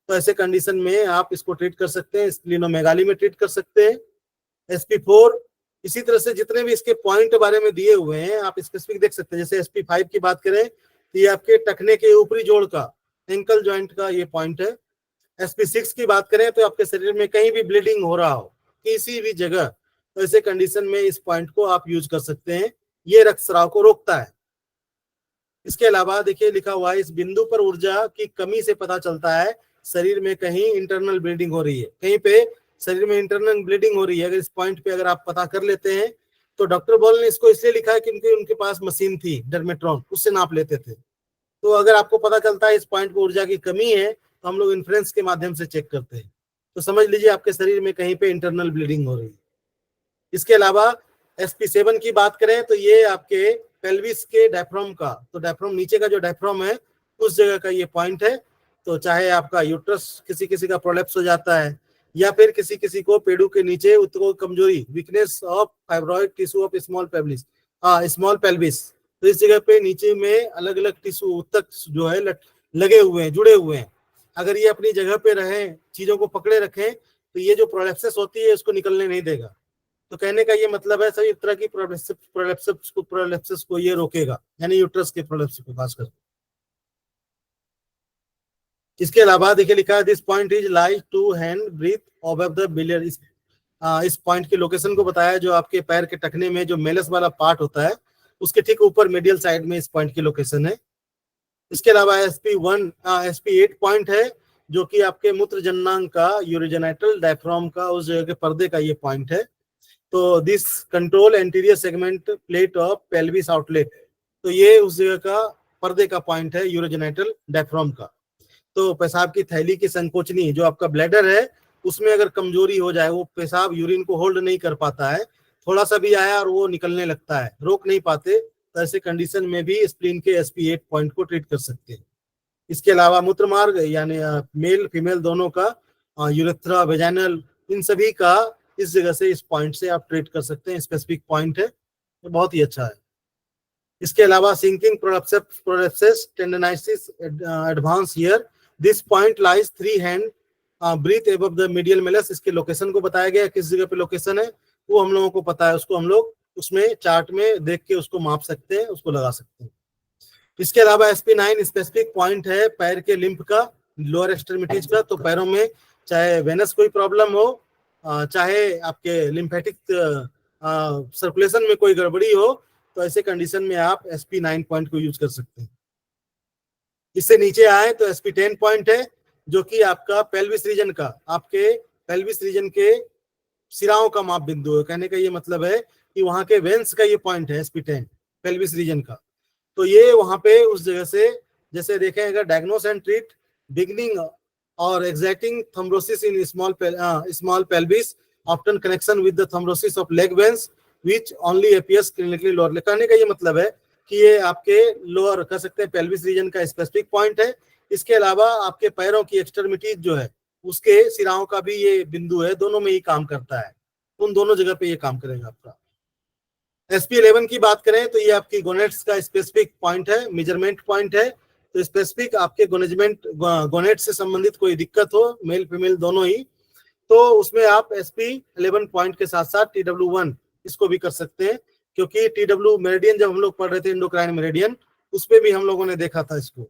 तो ऐसे कंडीशन में आप इसको ट्रीट कर सकते हैं, स्प्लिनोमेगाली में ट्रीट कर सकते हैं। sp4 इसी तरह से जितने भी इसके पॉइंट बारे में दिए हुए हैं आप स्पेसिफिक देख सकते हैं। जैसे sp5 की बात करें तो ये आपके टखने के ऊपरी जोड़ का, एंकल जॉइंट का ये पॉइंट है। sp6 की बात करें तो आपके शरीर में कहीं भी ब्लीडिंग हो रहा हो किसी भी जगह, तो ऐसे कंडीशन में इस पॉइंट को आप यूज कर सकते हैं, ये रक्तस्राव को रोकता है। इसके अलावा देखिए लिखा हुआ है, इस बिंदु पर ऊर्जा की कमी से पता चलता है शरीर में कहीं इंटरनल ब्लीडिंग हो रही है, कहीं पे शरीर में इंटरनल ब्लीडिंग हो रही है। अगर इस पॉइंट पे अगर आप पता कर लेते हैं, तो डॉक्टर बॉल ने इसको इसलिए लिखा है कि उनके पास मशीन थी डर्मेट्रॉन, उससे नाप लेते थे। तो अगर आपको पता चलता है इस पॉइंट पर ऊर्जा की कमी है तो हम लोग इन्फ्रेंस के माध्यम से चेक करते हैं। तो समझ लीजिए आपके शरीर में कहीं पे इंटरनल ब्लीडिंग हो रही है। इसके अलावा sp7 की बात करें तो ये आपके पेल्विस के डायफ्राम का, तो डायफ्राम नीचे का जो डायफ्राम है उस जगह का ये पॉइंट है। तो चाहे आपका यूट्रस किसी किसी का प्रोलैप्स हो जाता है, या फिर किसी किसी को पेडू के नीचे उत्तक कमजोरी, weakness of fibroid tissue of small pelvis, तो इस जगह पे नीचे में अलग अलग टिश्यू उत्तक जो है लगे हुए हैं, जुड़े हुए हैं। अगर ये अपनी जगह पे रहे, चीजों को पकड़े रखें, तो ये जो प्रोलैप्सिस होती है उसको निकलने नहीं देगा। तो कहने का ये मतलब है सभी तरह की प्रोलैप्सिस को ये रोकेगा, यानी यूट्रस के प्रोलैप्सिस को खासकर। इसके अलावा देखिए लिखा है, this point is lies two hand breadth above the biliary. इस पॉइंट की लोकेशन को बताया, जो आपके पैर के टखने में जो मेलस वाला पार्ट होता है उसके ठीक ऊपर मीडियल साइड में इस पॉइंट की लोकेशन है। इसके अलावा sp8 पॉइंट है, जो कि आपके मूत्र जननांग का, यूरोजेनाइटल डायफ्राम का, उस जगह के पर्दे का ये पॉइंट है। तो this control anterior segment plate of pelvis outlet, तो ये उस जगह का पर्दे का पॉइंट है, यूरोजेनाइटल डायफ्राम का। तो पेशाब की थैली की संकोचनी, जो आपका ब्लैडर है, उसमें अगर कमजोरी हो जाए, वो पेशाब यूरिन को होल्ड नहीं कर पाता है, थोड़ा सा भी आया और वो निकलने लगता है, रोक नहीं पाते, तो ऐसे कंडीशन में भी स्प्लीन के sp8 पॉइंट को ट्रीट कर सकते हैं। इसके अलावा मूत्र मार्ग यानी मेल फीमेल दोनों का, यूरेथ्रा, वेजाइनल, इन सभी का इस जगह से, इस पॉइंट से आप ट्रीट कर सकते हैं। स्पेसिफिक पॉइंट है, तो बहुत ही अच्छा है। इसके अलावा sinking prolapsis tendinitis advance here, this point lies 3 hand breadth above the medial malleolus. इसके लोकेशन को बताया गया, किस जगह पे लोकेशन है वो हम लोगों को पता है, उसको हम लोग उसमें चार्ट में देख के उसको माप सकते हैं, उसको लगा सकते हैं। इसके अलावा SP9 स्पेसिफिक पॉइंट है पैर के लिम्फ का, लोअर एक्सट्रीमिटीज का। तो पैरों में चाहे वेनस कोई प्रॉब्लम हो, चाहे आपके लिम्फेटिक सर्कुलेशन में कोई गड़बड़ी हो, तो ऐसे कंडीशन में आप SP9 पॉइंट को यूज कर सकते हैं। इससे नीचे आए तो SP10 पॉइंट है, जो कि आपका पेल्विस रीजन का, आपके पेल्विस रीजन के सिराओं का माप बिंदु है। कहने का ये मतलब है कि वहां के वेंस का ये पॉइंट है SP10 पेल्विस रीजन का। तो ये वहां पे उस जगह से, जैसे देखें अगर डायग्नोस एंड ट्रीट बिगनिंग और exacting thrombosis in small pelvis often connection with the thrombosis of leg veins which only appears clinically lower. कहने का ये मतलब है कि ये आपके लोअर कर सकते हैं पेल्विस रीजन का स्पेसिफिक पॉइंट है। इसके अलावा आपके पैरों की एक्सट्रीमिटीज जो है उसके सिराओं का भी ये बिंदु है, दोनों में ही काम करता है, उन दोनों जगह पे ये काम करेगा आपका। SP11 की बात करें तो ये आपकी गोनेट्स का स्पेसिफिक पॉइंट है, मेजरमेंट पॉइंट है। तो स्पेसिफिक आपके गोनेट से संबंधित कोई दिक्कत हो, मेल फीमेल दोनों ही, तो उसमें आप SP11 पॉइंट के साथ साथ TW1 इसको भी कर सकते हैं, क्योंकि TW मेरिडियन जब हम लोग पढ़ रहे थे एंडोक्राइन मेरिडियन, उसपे भी हम लोगों ने देखा था इसको।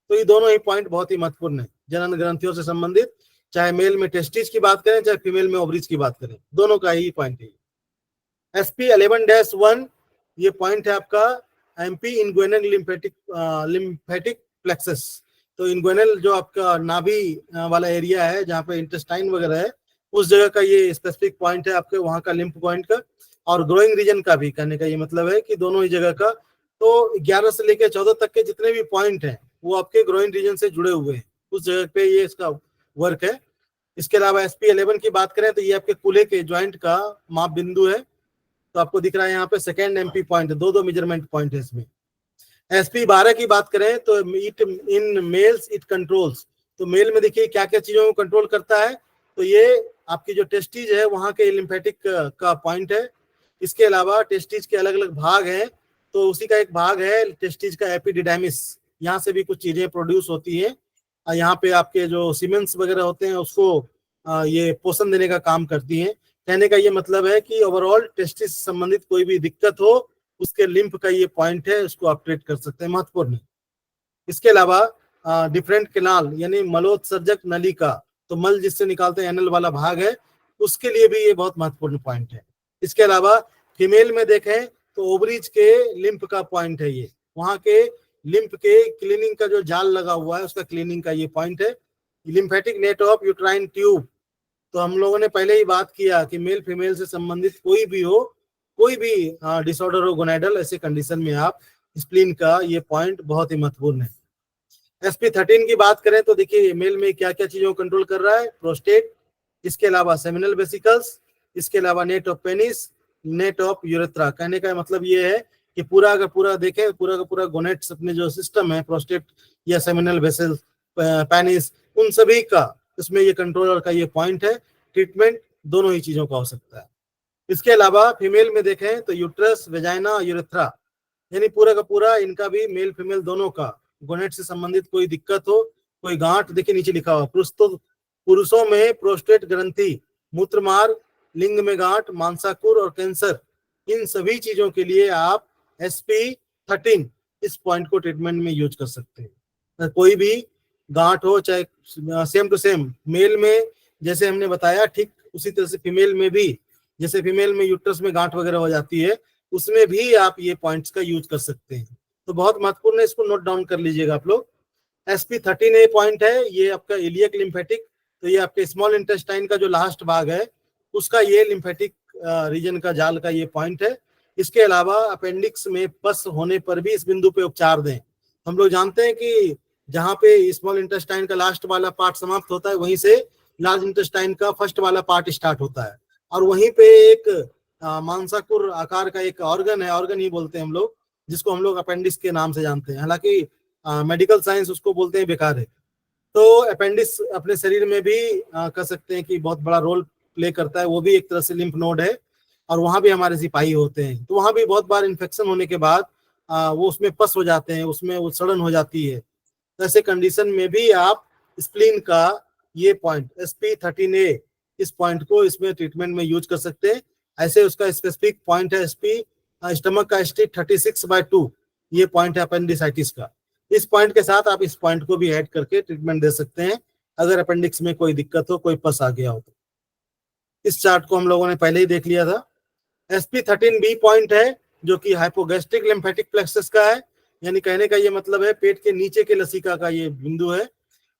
तो ये दोनों ही पॉइंट बहुत ही महत्वपूर्ण है जनन ग्रंथियों से संबंधित, चाहे मेल में टेस्टिस की बात करें चाहे फीमेल में ओवरीज की बात करें, दोनों का ही पॉइंट है। SP11-1 ये पॉइंट है आपका MP इंग्वेनल लिम्फेटिक प्लेक्सस। तो इंग्वेनल जो आपका नाभि वाला एरिया है जहाँ पे इंटेस्टाइन वगैरह है, उस जगह का ये स्पेसिफिक पॉइंट है आपके वहां का लिम्फ पॉइंट का, और ग्रोइंग रीजन का भी। कहने का ये मतलब है कि दोनों ही जगह का, तो 11 से लेकर 14 तक के जितने भी पॉइंट हैं वो आपके ग्रोइंग रीजन से जुड़े हुए हैं, उस जगह पे ये इसका वर्क है। इसके अलावा SP11 की बात करें तो ये आपके कूल्हे के ज्वाइंट का माप बिंदु है। तो आपको दिख रहा है यहाँ पे सेकेंड MP पॉइंट, दो मेजरमेंट पॉइंट है इसमें। SP12 की बात करें तो it in males it controls. तो मेल में देखिए क्या क्या चीजों को कंट्रोल करता है, तो ये आपकी जो टेस्टिज है वहां के लिम्फेटिक का पॉइंट है। इसके अलावा टेस्टिज के अलग अलग भाग हैं, तो उसी का एक भाग है टेस्टिज का एपिडिडाइमिस, यहाँ से भी कुछ चीजें प्रोड्यूस होती है। यहाँ पे आपके जो सीमेंस वगैरह होते हैं उसको ये पोषण देने का काम करती है। कहने का ये मतलब है कि ओवरऑल टेस्टिस संबंधित कोई भी दिक्कत हो, उसके लिम्फ का ये पॉइंट है, उसको आप ट्रीट कर सकते हैं, महत्वपूर्ण। इसके अलावा डिफरेंट केनाल यानी मलोत्सर्जक नली का, तो मल जिससे निकालते हैं एनल वाला भाग है, उसके लिए भी ये बहुत महत्वपूर्ण पॉइंट है। इसके अलावा फीमेल में देखें तो ओवरीज के लिम्फ का पॉइंट है ये, वहां के लिम्फ के क्लीनिंग का जो जाल लगा हुआ है उसका क्लीनिंग का ये पॉइंट है। Lymphatic net of uterine tube, तो हम लोगों ने पहले ही बात किया कि मेल फीमेल से संबंधित कोई भी हो, कोई भी डिसऑर्डर हो गोनाइडल, ऐसे कंडीशन में आप स्प्लीन का ये पॉइंट बहुत ही महत्वपूर्ण है। SP13 की बात करें तो देखिए मेल में क्या क्या चीजों को कंट्रोल कर रहा है, प्रोस्टेट, इसके अलावा सेमिनल वेसिकल्स, इसके अलावा net of penis, net of urethra. कहने का मतलब ये है कि पूरा अगर पूरा देखें, पूरा का पूरा गोनेट्स अपने जो सिस्टम है, प्रोस्टेट या सेमिनल वेसल, पेनिस, उन सभी का इसमें ये कंट्रोलर का ये पॉइंट है। ट्रीटमेंट दोनों ही चीजों का हो सकता है। इसके अलावा फीमेल में देखें तो यूट्रस, वेजाइना, यूरेथ्रा, यानी पूरा का पूरा इनका भी मेल फीमेल दोनों का गोनेट से संबंधित कोई दिक्कत हो, कोई गांठ, देखिए नीचे लिखा हुआ पुरुषों में प्रोस्टेट ग्रंथि, मूत्रमार्ग, लिंग में गांठ, मांसाकुर और कैंसर, इन सभी चीजों के लिए आप SP13 इस पॉइंट को ट्रीटमेंट में यूज कर सकते हैं। कोई भी गांठ हो, चाहे सेम टू सेम मेल में जैसे हमने बताया, ठीक उसी तरह से फीमेल में भी, जैसे फीमेल में यूट्रस में गांठ वगैरह हो जाती है, उसमें भी आप ये पॉइंट्स का यूज कर सकते हैं। तो बहुत महत्वपूर्ण है, इसको नोट डाउन कर लीजिएगा आप लोग। SP13A पॉइंट है ये आपका इलियक लिम्फेटिक, तो ये आपके स्मॉल इंटेस्टाइन का जो लास्ट भाग है उसका ये लिम्फेटिक रीजन का जाल का ये पॉइंट है। इसके अलावा अपेंडिक्स में पस होने पर भी इस बिंदु पे उपचार दें। हम लोग जानते हैं कि जहाँ पे स्मॉल इंटेस्टाइन का लास्ट वाला पार्ट समाप्त होता है, वहीं से लार्ज इंटेस्टाइन का फर्स्ट वाला पार्ट स्टार्ट होता है, और वहीं पे एक मांसाकुर आकार का एक ऑर्गन है, ऑर्गन ही बोलते हैं हम लोग, जिसको हम लोग अपेंडिक्स के नाम से जानते हैं, हालांकि मेडिकल साइंस उसको बोलते हैं बेकार है। तो अपेंडिक्स अपने शरीर में भी कह सकते हैं कि बहुत बड़ा रोल प्ले करता है, वो भी एक तरह से लिम्फ नोड है, और वहां भी हमारे सिपाही होते हैं। तो वहां भी बहुत बार इन्फेक्शन होने के बाद वो उसमें पस हो जाते हैं, उसमें वो सड़न हो जाती है। तो ऐसे कंडीशन में भी आप स्प्लीन का ये पॉइंट SP13A इस पॉइंट को इसमें ट्रीटमेंट में यूज कर सकते हैं। ऐसे उसका स्पेसिफिक पॉइंट है SP स्टमक का ST 36/2 ये पॉइंट है अपेंडिसाइटिस का। इस पॉइंट के साथ आप इस पॉइंट को भी ऐड करके ट्रीटमेंट दे सकते हैं अगर अपेंडिक्स में कोई दिक्कत हो, कोई पस आ गया हो। इस चार्ट को हम लोगों ने पहले ही देख लिया था। SP13B पॉइंट है जो कि हाइपोगैस्ट्रिक लिम्फेटिक प्लेक्सस का है, यानी कहने का ये मतलब है पेट के नीचे के लसिका का ये बिंदु है।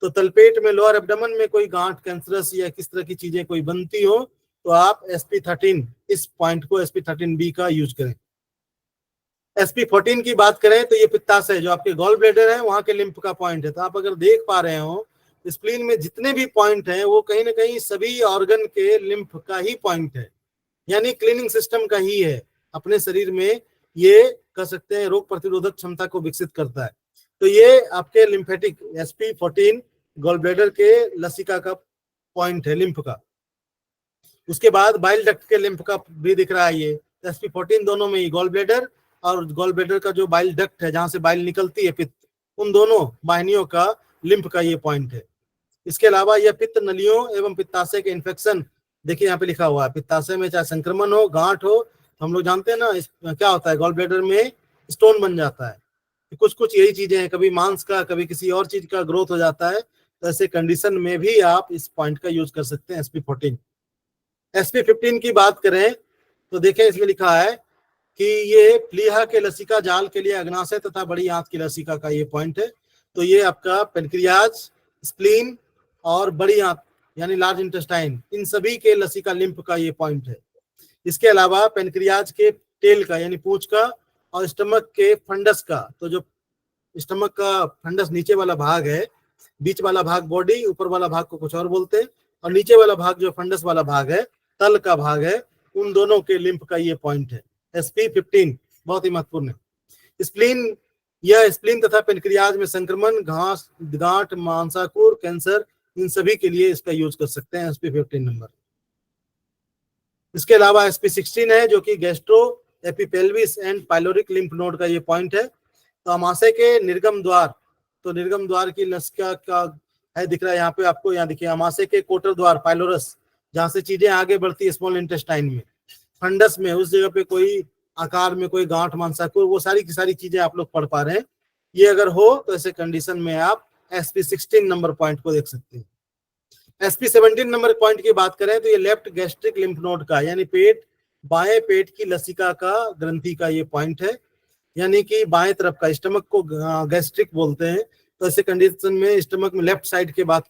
तो तलपेट में लोअर एब्डोमेन में कोई गांठ, कैंसरस या किस तरह की चीजें कोई बनती हो तो आप SP13 इस पॉइंट को SP13B का यूज करें। SP14 की बात करें तो ये पित्ताशय जो आपके गॉल ब्लैडर है वहां के लिम्फ का पॉइंट है। तो आप अगर देख पा रहे हो स्प्लीन में जितने भी पॉइंट हैं वो कहीं ना कहीं सभी ऑर्गन के लिम्फ का ही पॉइंट है, यानी क्लीनिंग सिस्टम का ही है। अपने शरीर में ये कह सकते हैं रोग प्रतिरोधक क्षमता को विकसित करता है। तो ये आपके लिम्फेटिक SP14 गॉल ब्लैडर के लसिका का पॉइंट है लिम्फ का। उसके बाद बाइल डक्ट के लिम्फ का भी दिख रहा है ये SP14 दोनों में ही, गॉल ब्लैडर और गॉल ब्लैडर का जो बाइल डक्ट है जहां से बाइल निकलती है पित्त, उन दोनों वाहिनियों का लिम्फ का ये पॉइंट है। इसके अलावा यह पित्त नलियों एवं पित्ताशय के इन्फेक्शन, देखिए यहाँ पे लिखा हुआ है पित्ताशय में चाहे संक्रमण हो, गांठ हो, हम लोग जानते हैं ना क्या होता है, गॉल ब्लैडर में स्टोन बन जाता है। कुछ कुछ यही चीजें हैं, कभी मांस का कभी किसी और चीज का ग्रोथ हो जाता है। तो ऐसे कंडीशन में भी आप इस पॉइंट का यूज कर सकते हैं SP14। SP15 की बात करें तो देखें इसमें लिखा है कि ये प्लीहा के लसिका जाल के लिए अग्नाशय तथा बड़ी आंत की लसिका का ये पॉइंट है। तो ये आपका पेनक्रियाज, स्प्लीन और बड़ी आंत यानी लार्ज इंटेस्टाइन, इन सभी के लसिका लिम्फ का ये पॉइंट है। इसके अलावा पेनक्रियाज के टेल का यानी पूंछ का और स्टमक के फंडस का, तो जो स्टमक का फंडस नीचे वाला भाग है, बीच वाला भाग बॉडी, ऊपर वाला भाग को कुछ और बोलते हैं, और नीचे वाला भाग जो फंडस वाला भाग है, तल का भाग है, उन दोनों के लिम्फ का ये पॉइंट है। SP15 बहुत ही महत्वपूर्ण है। स्प्लीन, यह स्प्लीन तथा पेनक्रियाज में संक्रमण, घास, गांठ, मांसाकुर, कैंसर, इन सभी के लिए इसका यूज कर सकते हैं SP15 नंबर। इसके अलावा SP16 है जो कि गैस्ट्रो एपिपेल्विस एंड पाइलोरिक लिम्फ नोड का ये पॉइंट है। तो अमाशय के निर्गम द्वार, तो निर्गम द्वार की लसिका का है दिख रहा है यहाँ पे आपको, यहाँ देखिए अमाशय के कोटर द्वार पाइलोरस, जहां से चीजें आगे बढ़ती है स्मॉल इंटेस्टाइन में, फंडस में उस जगह पे कोई आकार में कोई गांठ, मांसाकुर, वो सारी की सारी चीजें आप लोग पढ़ पा रहे हैं। ये अगर हो तो ऐसे कंडीशन में आप SP16 नंबर पॉइंट को देख सकते हैं। SP17 नंबर पॉइंट की बात करें तो ये लेफ्ट गैस्ट्रिक लिम्फ नोड का यानी पेट, बाएं पेट की लसिका का ग्रंथि का ये पॉइंट है, यानी कि बाएं तरफ का, स्टमक को गैस्ट्रिक बोलते हैं। तो ऐसे कंडीशन में स्टमक में लेफ्ट साइड के बात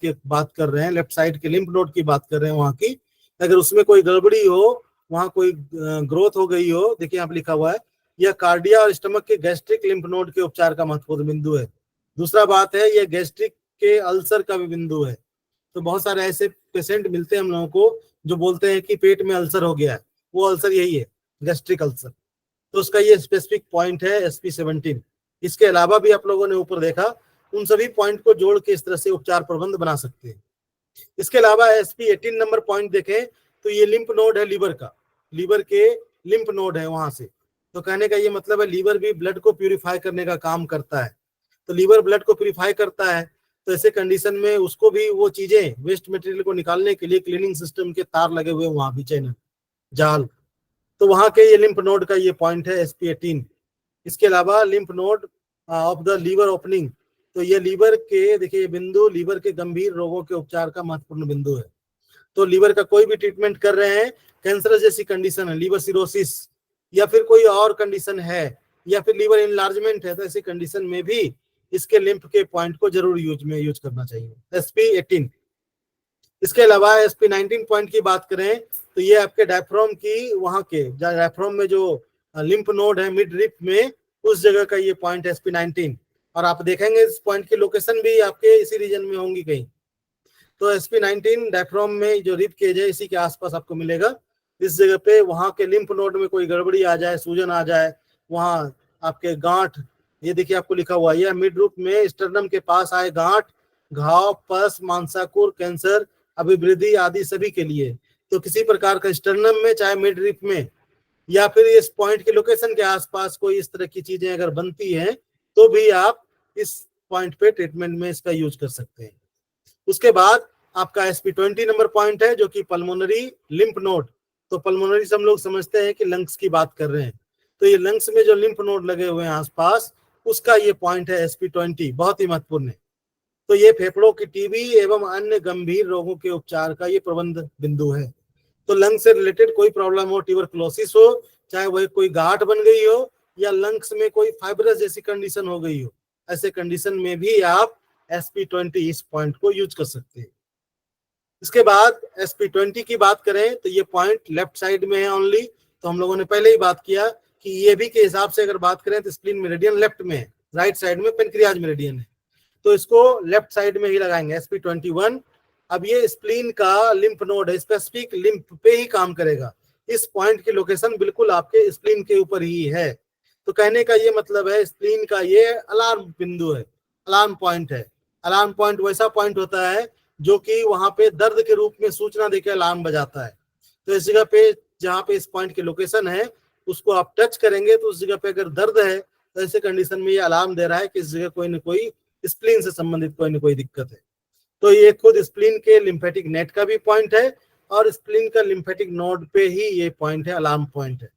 कर रहे हैं, लेफ्ट साइड के लिम्फ नोड की बात कर रहे हैं वहां की, अगर उसमें कोई गड़बड़ी हो, वहां कोई ग्रोथ हो गई हो, देखिए यहाँ पे लिखा हुआ है, यह कार्डिया और स्टमक के गैस्ट्रिक लिम्फ नोड के उपचार का महत्वपूर्ण बिंदु है। दूसरा बात है यह गैस्ट्रिक के अल्सर का भी बिंदु है। तो बहुत सारे ऐसे पेशेंट मिलते हैं हम लोगों को जो बोलते हैं कि पेट में अल्सर हो गया है, वो अल्सर यही है, गैस्ट्रिक अल्सर। तो उसका ये स्पेसिफिक पॉइंट है SP17। इसके अलावा भी आप लोगों ने ऊपर देखा, उन सभी पॉइंट को जोड़ के इस तरह से उपचार प्रबंध बना सकते हैं। इसके अलावा SP18 नंबर पॉइंट देखें तो ये लिम्फ नोड है लीवर का, लीवर के लिम्फ नोड है वहां से। तो कहने का ये मतलब है लीवर भी ब्लड को प्यूरिफाई करने का काम करता है। तो लीवर ब्लड को प्यूरिफाई करता है, तो ऐसे कंडीशन में उसको भी वो चीजें वेस्ट मटेरियल को निकालने के लिए क्लीनिंग सिस्टम के तार लगे हुए वहां भी, चैनल, जाल, तो वहां के ये लिम्फ नोड का ये पॉइंट है SP18। इसके अलावा lymph node of the liver opening, तो ये लीवर के देखिए बिंदु लीवर के गंभीर रोगों के उपचार का महत्वपूर्ण बिंदु है। तो लीवर का कोई भी ट्रीटमेंट कर रहे हैं, कैंसर जैसी कंडीशन है, लीवर सिरोसिस या फिर कोई और कंडीशन है, या फिर लीवर इनलार्जमेंट है, तो ऐसी कंडीशन में भी इसके लिम्फ के पॉइंट को जरूर यूज करना चाहिए, SP18। इसके अलावा SP19 पॉइंट की बात करें तो ये आपके डायफ्राम की, वहां के डायफ्राम में जो लिम्फ नोड है मिड रिप में, उस जगह का ये पॉइंट SP19। और आप देखेंगे इस पॉइंट की लोकेशन भी आपके इसी रीजन में होंगी कहीं। तो SP19 डायफ्राम में जो रिप केज है इसी के आसपास आपको मिलेगा। इस जगह पे वहां के लिम्फ नोड में कोई गड़बड़ी आ जाए, सूजन आ जाए, वहां आपके गांठ, ये देखिए आपको लिखा हुआ है मिड रूप में स्टर्नम के पास आए गांठ, घाव, पस, मांसाकुर, कैंसर, अभिवृद्धि आदि सभी के लिए। तो किसी प्रकार का स्टर्नम में, चाहे मिड रिप में, या फिर इस पॉइंट के लोकेशन के आसपास कोई इस तरह की चीजें अगर बनती हैं तो भी आप इस पॉइंट पे ट्रीटमेंट में इसका यूज कर सकते हैं। उसके बाद आपका SP20 नंबर पॉइंट है जो कि पल्मोनरी लिम्फ नोड। तो पल्मोनरी से हम लोग समझते हैं कि लंग्स की बात कर रहे हैं। तो ये लंग्स में जो लिम्फ नोड लगे हुए हैं आसपास, उसका ये पॉइंट है SP20, बहुत ही महत्वपूर्ण है। तो ये फेफड़ों की टीबी एवं अन्य गंभीर रोगों के उपचार का ये प्रबंध बिंदु है। तो लंग से रिलेटेड कोई प्रॉब्लम हो, ट्यूबरकुलोसिस हो, चाहे वह कोई गांठ बन गई हो या लंग्स में कोई फाइब्रस जैसी कंडीशन हो गई हो, ऐसे कंडीशन में भी आप SP20 इस पॉइंट को यूज कर सकते हैं। इसके बाद SP20 की बात करें तो ये पॉइंट लेफ्ट साइड में है ओनली। तो हम लोगों ने पहले ही बात किया कि ये भी के हिसाब से अगर बात करें तो स्प्लीन मेरिडियन लेफ्ट में है, राइट साइड में पेनक्रियाज मेरिडियन है, तो इसको लेफ्ट साइड में ही लगाएंगे SP21। अब ये स्प्लीन का लिम्फ नोड है, स्पेसिफिक लिम्फ पे ही काम करेगा। इस पॉइंट की लोकेशन बिल्कुल आपके स्प्लीन के ऊपर ही है। तो कहने का ये मतलब है स्प्लीन का ये अलार्म बिंदु है, अलार्म पॉइंट है। अलार्म पॉइंट वैसा पॉइंट होता है जो कि वहां पे दर्द के रूप में सूचना देकर अलार्म बजाता है। तो इस जगह पे जहाँ पे इस पॉइंट की लोकेशन है उसको आप टच करेंगे तो उस जगह पे अगर दर्द है तो ऐसे कंडीशन में ये अलार्म दे रहा है कि इस जगह कोई ना कोई स्प्लीन से संबंधित कोई ना कोई दिक्कत है। तो ये खुद स्प्लीन के लिम्फेटिक नेट का भी पॉइंट है और स्प्लीन का लिम्फेटिक नोड पे ही ये पॉइंट है, अलार्म पॉइंट है।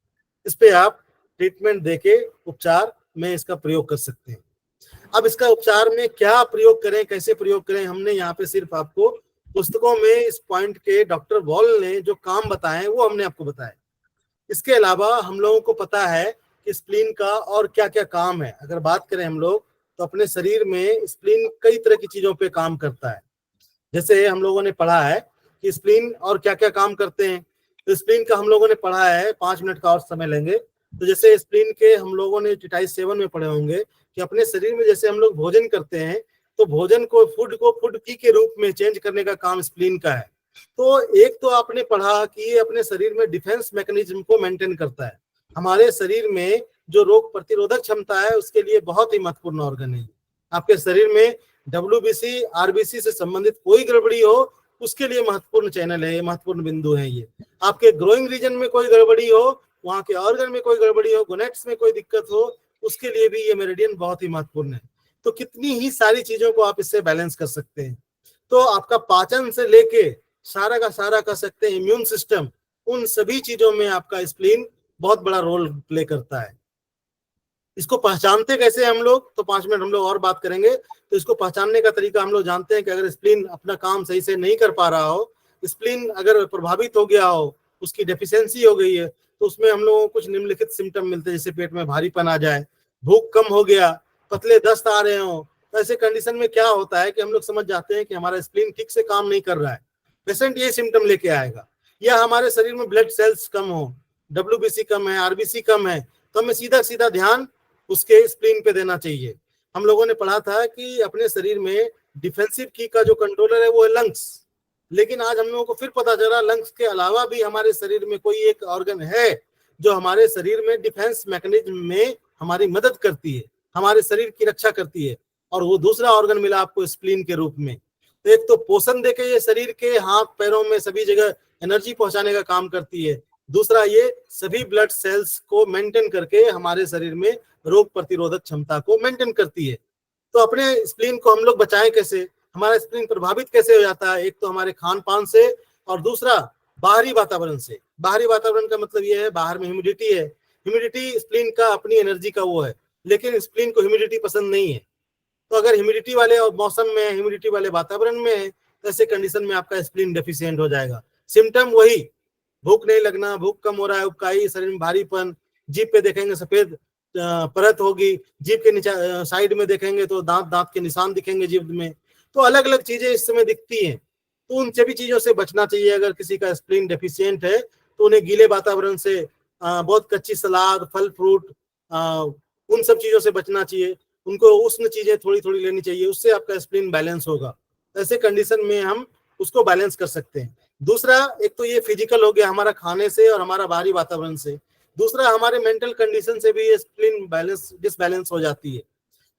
इस पे आप ट्रीटमेंट देके उपचार में इसका प्रयोग कर सकते हैं। अब इसका उपचार में क्या प्रयोग करें, कैसे प्रयोग करें, हमने यहाँ पे सिर्फ आपको पुस्तकों में इस पॉइंट के डॉक्टर वॉल ने जो काम बताए वो हमने आपको बताया। इसके अलावा हम लोगों को पता है कि स्प्लीन का और क्या क्या काम है। अगर बात करें हम लोग तो अपने शरीर में स्प्लीन कई तरह की चीजों पे काम करता है। जैसे हम लोगों ने पढ़ा है कि स्प्लीन और क्या क्या काम करते हैं। तो स्प्लीन का हम लोगों ने पढ़ा है, 5 मिनट का और समय लेंगे। तो जैसे स्प्लीन के हम लोगों ने टिटाइस 7 में पढ़े होंगे कि अपने शरीर में जैसे हम लोग भोजन करते हैं तो भोजन को फूड की के रूप में चेंज करने का काम स्प्लीन का है। तो एक तो आपने पढ़ा कि ये अपने शरीर में डिफेंस मैकेनिज्म को मेंटेन करता है। हमारे शरीर में जो रोग प्रतिरोधक क्षमता है उसके लिए बहुत ही महत्वपूर्ण ऑर्गन है। आपके शरीर में WBC RBC से संबंधित कोई गड़बड़ी हो उसके लिए महत्वपूर्ण चैनल है, महत्वपूर्ण बिंदु है ये। आपके ग्रोइंग रीजन में कोई गड़बड़ी हो, वहां के ऑर्गन में कोई गड़बड़ी हो, गोनेट्स में कोई दिक्कत हो, उसके लिए भी ये मेरिडियन बहुत ही महत्वपूर्ण है। तो कितनी ही सारी चीजों को आप इससे बैलेंस कर सकते हैं। तो आपका पाचन से लेके सारा का सारा कर सकते हैं, इम्यून सिस्टम, उन सभी चीजों में आपका स्प्लीन बहुत बड़ा रोल प्ले करता है। इसको पहचानते कैसे हम लोग, तो 5 मिनट हम लोग और बात करेंगे। तो इसको पहचानने का तरीका हम लोग जानते हैं कि अगर स्प्लीन अपना काम सही से नहीं कर पा रहा हो, स्प्लीन अगर प्रभावित हो गया हो, उसकी डेफिशिएंसी हो गई है, तो उसमें हम लोगों को कुछ निम्नलिखित सिम्टम मिलते हैं। जैसे पेट में भारीपन आ जाए, भूख कम हो गया, पतले दस्त आ रहे हो। तो ऐसे कंडीशन में क्या होता है कि हम लोग समझ जाते हैं कि हमारा स्प्लीन ठीक से काम नहीं कर रहा है। पेशेंट ये सिम्टम लेके आएगा। या हमारे शरीर में ब्लड सेल्स कम हो, WBC कम है, RBC कम है, तो हमें सीधा सीधा ध्यान उसके स्प्लीन पे देना चाहिए। हम लोगों ने पढ़ा था कि अपने शरीर में डिफेंसिव की का जो कंट्रोलर है वो है लंग्स। लेकिन आज हम लोगों को फिर पता चला लंग्स के अलावा भी हमारे शरीर में कोई एक ऑर्गन है जो हमारे शरीर में डिफेंस मैकेनिज्म में हमारी मदद करती है, हमारे शरीर की रक्षा करती है। और वो दूसरा ऑर्गन मिला आपको स्प्लीन के रूप में। तो एक तो पोषण देके ये शरीर के हाथ पैरों में सभी जगह एनर्जी पहुंचाने का काम करती है। दूसरा ये सभी ब्लड सेल्स को मेंटेन करके हमारे शरीर में रोग प्रतिरोधक क्षमता को मेंटेन करती है। तो अपने स्प्लीन को हम लोग बचाएं कैसे, हमारा स्प्लीन प्रभावित कैसे हो जाता है? एक तो हमारे खान पान से और दूसरा बाहरी वातावरण से। बाहरी वातावरण का मतलब ये है बाहर में ह्यूमिडिटी है। ह्यूमिडिटी स्प्लीन का अपनी एनर्जी का वो है, लेकिन स्प्लीन को ह्यूमिडिटी पसंद नहीं है। तो अगर ह्यूमिडिटी वाले मौसम में, ह्यूमिडिटी वाले वातावरण में है, तो ऐसे कंडीशन में आपका स्प्लीन डेफिशिएंट हो जाएगा। सिम्टम वही, भूख नहीं लगना, भूख कम हो रहा है, उबकाई, शरीर में भारीपन, जीभ पे देखेंगे सफेद परत होगी, जीभ के नीचे साइड में देखेंगे तो दांत के निशान दिखेंगे जीभ में। तो अलग अलग चीजें इस समय दिखती हैं। तो उन सभी चीजों से बचना चाहिए। अगर किसी का स्प्लीन डेफिशिएंट है तो उन्हें गीले वातावरण से, बहुत कच्ची सलाद, फल फ्रूट, उन सब चीजों से बचना चाहिए। उनको उष्ण चीजें थोड़ी थोड़ी लेनी चाहिए, उससे आपका स्प्लीन बैलेंस होगा। ऐसे कंडीशन में हम उसको बैलेंस कर सकते हैं। दूसरा, एक तो ये फिजिकल हो गया हमारा खाने से और हमारा बाहरी वातावरण से। दूसरा, हमारे मेंटल कंडीशन से भी ये स्प्लीन डिसबैलेंस हो जाती है।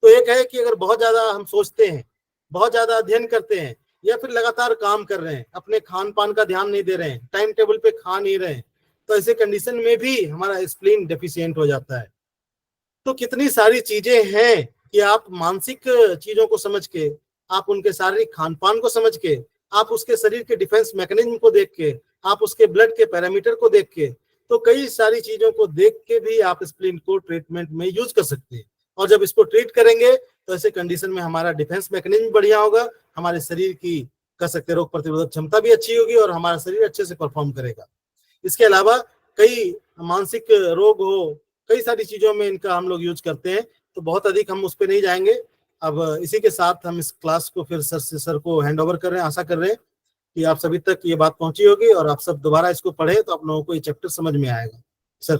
तो एक है कि अगर बहुत ज्यादा हम सोचते हैं, बहुत ज्यादा अध्ययन करते हैं, या फिर लगातार काम कर रहे हैं, अपने खान पान का ध्यान नहीं दे रहे हैं, टाइम टेबल पे खा नहीं रहे हैं, तो ऐसे कंडीशन में भी हमारा स्प्लीन डेफिशिएंट हो जाता है। तो कितनी सारी चीजें हैं कि आप मानसिक चीजों को समझ के, आप उनके शारीरिक खान पान को समझ के, आप उसके शरीर के डिफेंस मैकेनिज्म को देख के, आप उसके ब्लड के पैरामीटर को देख के, तो कई सारी चीजों को देख के भी आप स्प्लीन को ट्रीटमेंट में यूज कर सकते हैं। और जब इसको ट्रीट करेंगे तो ऐसे कंडीशन में हमारा डिफेंस मैकेनिज्म बढ़िया होगा, हमारे शरीर की कह सकते रोग प्रतिरोधक क्षमता भी अच्छी होगी और हमारा शरीर अच्छे से परफॉर्म करेगा। इसके अलावा कई मानसिक रोग हो, कई सारी चीजों में इनका हम लोग यूज करते हैं, तो बहुत अधिक हम उस पर नहीं जाएंगे। अब इसी के साथ हम इस क्लास को फिर सर को हैंड ओवर कर रहे हैं। आशा कर रहे हैं कि आप सभी तक ये बात पहुंची होगी और आप सब दोबारा इसको पढ़े तो आप लोगों को ये चैप्टर समझ में आएगा। सर।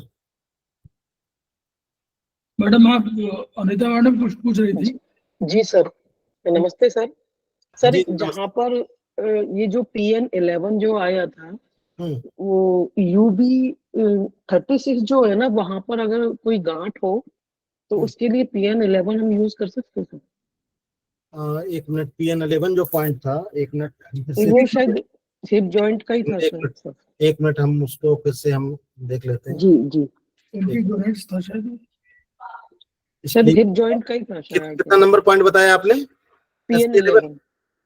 मैडम, आप अनिता मैडम कुछ पूछ रही थी? जी सर, नमस्ते सर। सर जहाँ पर ये जो PN11 जो आया था वो UB36 जो है ना, वहां पर अगर कोई गांठ हो तो उसके लिए PN11 हम यूज कर सकते हैं? एक मिनट, PN11 जो पॉइंट था, एक मिनट, वो शायद हिप जॉइंट का ही था सर। एक मिनट, हम उसको फिर से हम देख लेते हैं। जी जी, था शायद सर हिप जॉइंट का ही था शायद। कितना नंबर पॉइंट बताया आपने? PN11।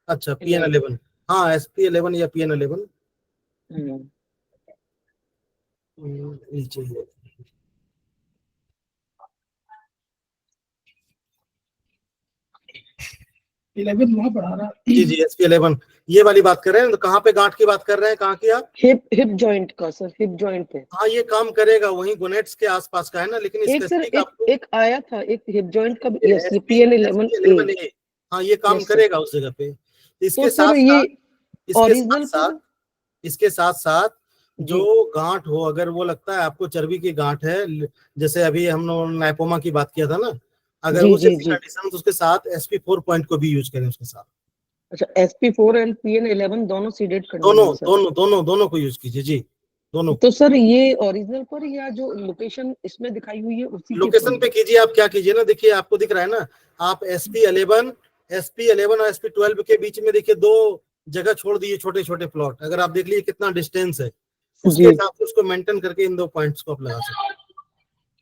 अच्छा, PN11, हाँ SP11 या PN11 नीचे। 11 वहाँ पढ़ा रहा। जी SP11 ये वाली बात कर रहे हैं। तो कहाँ पे गांठ की बात कर रहे हैं? कहाँ की आप? हिप जॉइंट का सर, हिप जॉइंट पे। हाँ, ये काम करेगा, वहीं गोनेट्स के आसपास का है ना, लेकिन एक सर एक आया था एक हिप जॉइंट का PN11A। हाँ, ये काम करेगा उस जगह पे। इसके साथ साथ जो गांठ हो, अगर वो लगता है आपको चर्बी की गांठ है, जैसे अभी हम लोग नाइपोमा की बात किया था ना, अगर वो जैसी कंडीशन तो उसके साथ SP4 पॉइंट को भी यूज करें उसके साथ। अच्छा, SP4 एंड PN11 दोनों सीडेट करना है? दोनों को यूज कीजिए जी, दोनों। तो सर ये ओरिजिनल पर या जो लोकेशन इसमें दिखाई हुई है उसी लोकेशन पे कीजिए। आप क्या कीजिए ना, देखिए आपको दिख रहा है ना, आप SP11 और SP12 के बीच में देखिए 2 जगह छोड़ दिए, छोटे छोटे प्लॉट। अगर आप देख लीजिए कितना डिस्टेंस है, उसके हिसाब से उसको मेंटेन करके इन 2 पॉइंट्स को आप लगा सकते हैं।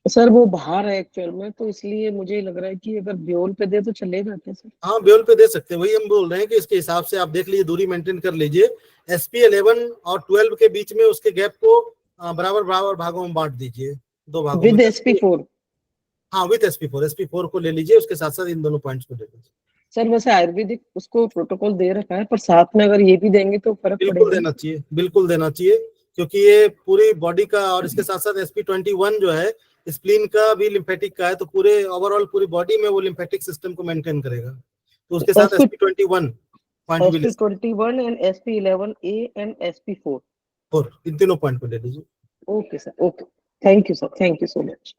सर वो बाहर है एक्चुअल में, तो इसलिए मुझे लग रहा है कि अगर ब्योल पे दे तो चलेगा क्या सर? हाँ, ब्योल पे दे सकते हैं, वही हम बोल रहे हैं कि इसके हिसाब से आप देख लीजिए, दूरी मेंटेन कर लीजिए। SP11 और 12 के बीच में उसके गैप को बराबर भागों में बांट दीजिए, 2 भागों में। With SP4? हाँ, विद SP4 को ले लीजिए, उसके साथ साथ इन दोनों पॉइंट्स को ले लीजिए। सर वैसे आयुर्वेदिक उसको प्रोटोकॉल दे रखा है, पर साथ में अगर ये भी देंगे तो फर्क पड़ेगा? बिल्कुल देना चाहिए, क्योंकि ये पूरी बॉडी का, और इसके साथ साथ SP21 जो है स्प्लीन का भी, लिम्फेटिक का है, तो पूरे ओवरऑल पूरी बॉडी में वो लिम्फेटिक सिस्टम को मेंटेन करेगा। तो उसके साथ SP21 and SP11A and SP4 इन तीनों पॉइंट को ले लीजिए। Okay sir, okay, thank you sir, thank you so much.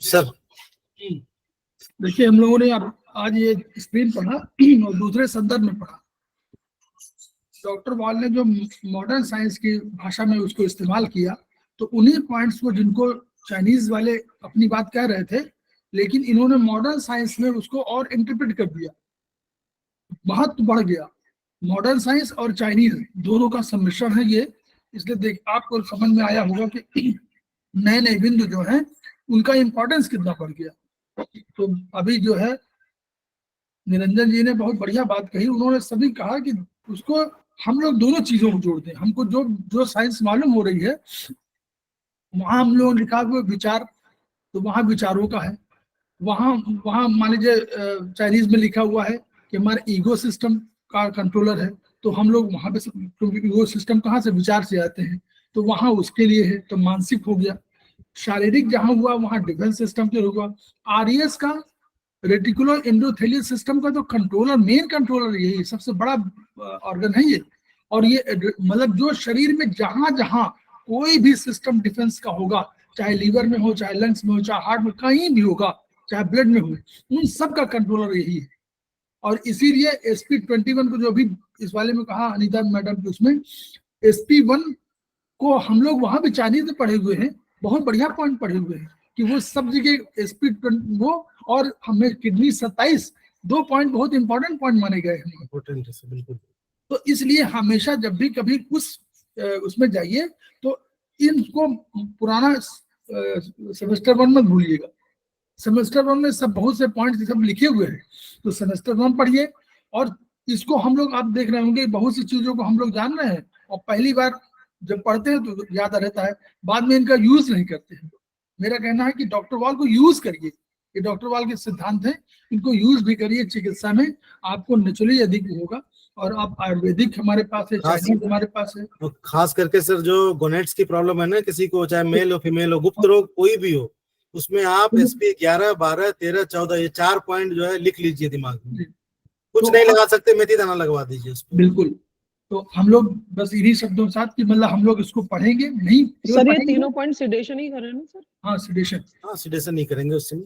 Sir देखिए, हम लोगों ने आज ये स्क्रीन पढ़ा और दूसरे संदर्भ में पढ़ा। डॉक्टर वॉल ने जो मॉडर्न साइंस की भाषा में उसको इस्तेमाल किया, तो उन्हीं पॉइंट्स को जिनको चाइनीज वाले अपनी बात कह रहे थे, लेकिन इन्होंने मॉडर्न साइंस में उसको और इंटरप्रेट कर दिया, महत्व बढ़ गया। मॉडर्न साइंस और चाइनीज दोनों का सम्मिश्रण है ये, इसलिए आपको समझ में आया होगा कि नए नए बिंदु जो है उनका इंपॉर्टेंस कितना बढ़ गया। तो अभी जो है निरंजन जी ने बहुत बढ़िया बात कही। उन्होंने सभी कहा कि उसको हम लोग दोनों चीजों को जोड़ दें। हमको जो साइंस मालूम हो रही है, वहां हम लोग लिखा हुआ विचार, तो वहां विचारों का है। वहां मान लीजिए चाइनीज में लिखा हुआ है कि हमारे ईगो सिस्टम का कंट्रोलर है, तो हम लोग वहां पे, क्योंकि ईगो सिस्टम कहाँ से, विचार से आते हैं, तो वहां उसके लिए है। तो मानसिक हो गया। शारीरिक जहां हुआ वहां डिफेंस सिस्टम के हुआ। RES का, रेटिकुलर एंडोथेलियल सिस्टम का तो कंट्रोलर, मेन कंट्रोलर यही सबसे बड़ा ऑर्गन है ये। और ये मतलब जो शरीर में जहां जहां कोई भी सिस्टम डिफेंस का होगा, चाहे लीवर में हो, चाहे लंग्स में हो, चाहे हार्ट में, कहीं भी होगा, चाहे ब्लड में हो, उन सब का कंट्रोलर यही है। और इसीलिए SP21 को जो भी इस वाले में कहा अनीता मैडम की, उसमें SP1 को हम लोग वहां भी चाइनीज में पढ़े हुए हैं, बहुत बढ़िया पॉइंट पढ़े हुए हैं कि वो सब जगह SP20 वो, और हमें किडनी 27 2 पॉइंट बहुत इंपॉर्टेंट पॉइंट माने गए हैं। बिल्कुल। तो इसलिए हमेशा जब भी कभी उसमें जाइए तो इनको पुराना सेमेस्टर 1 मत भूलिएगा। सेमेस्टर 1 में सब बहुत से पॉइंट सब लिखे हुए हैं, तो सेमेस्टर 1 पढ़िए। और इसको हम लोग, आप देख रहे होंगे बहुत सी चीजों को हम लोग जान रहे हैं, और पहली बार जब पढ़ते हैं तो याद रहता है, बाद में इनका यूज नहीं करते हैं। मेरा कहना है कि डॉक्टर वाल को यूज करिए, ये डॉक्टर वाल के सिद्धांत हैं, इनको यूज भी करिए चिकित्सा में, आपको नेचुरली अधिक होगा। और आप आयुर्वेदिक हमारे पास है, चाइनीज हमारे पास है। तो खास करके सर जो गोनेट्स की प्रॉब्लम है ना, किसी को चाहे मेल हो फीमेल हो, गुप्त रोग कोई भी हो, उसमें आप SP 11, 12, 13, 14 ये 4 पॉइंट जो है लिख लीजिए दिमाग में। कुछ तो नहीं लगा सकते, मेथी दाना लगवा दीजिए उसको। बिल्कुल। तो हम लोग बस इन्हीं शब्दों के साथ कि मतलब हम लोग इसको पढ़ेंगे नहीं सर, ये तीनों पॉइंट सिडेशन ही कर रहे हैं ना सर? हाँ सिडेशन, हाँ सिडेशन नहीं करेंगे उससे।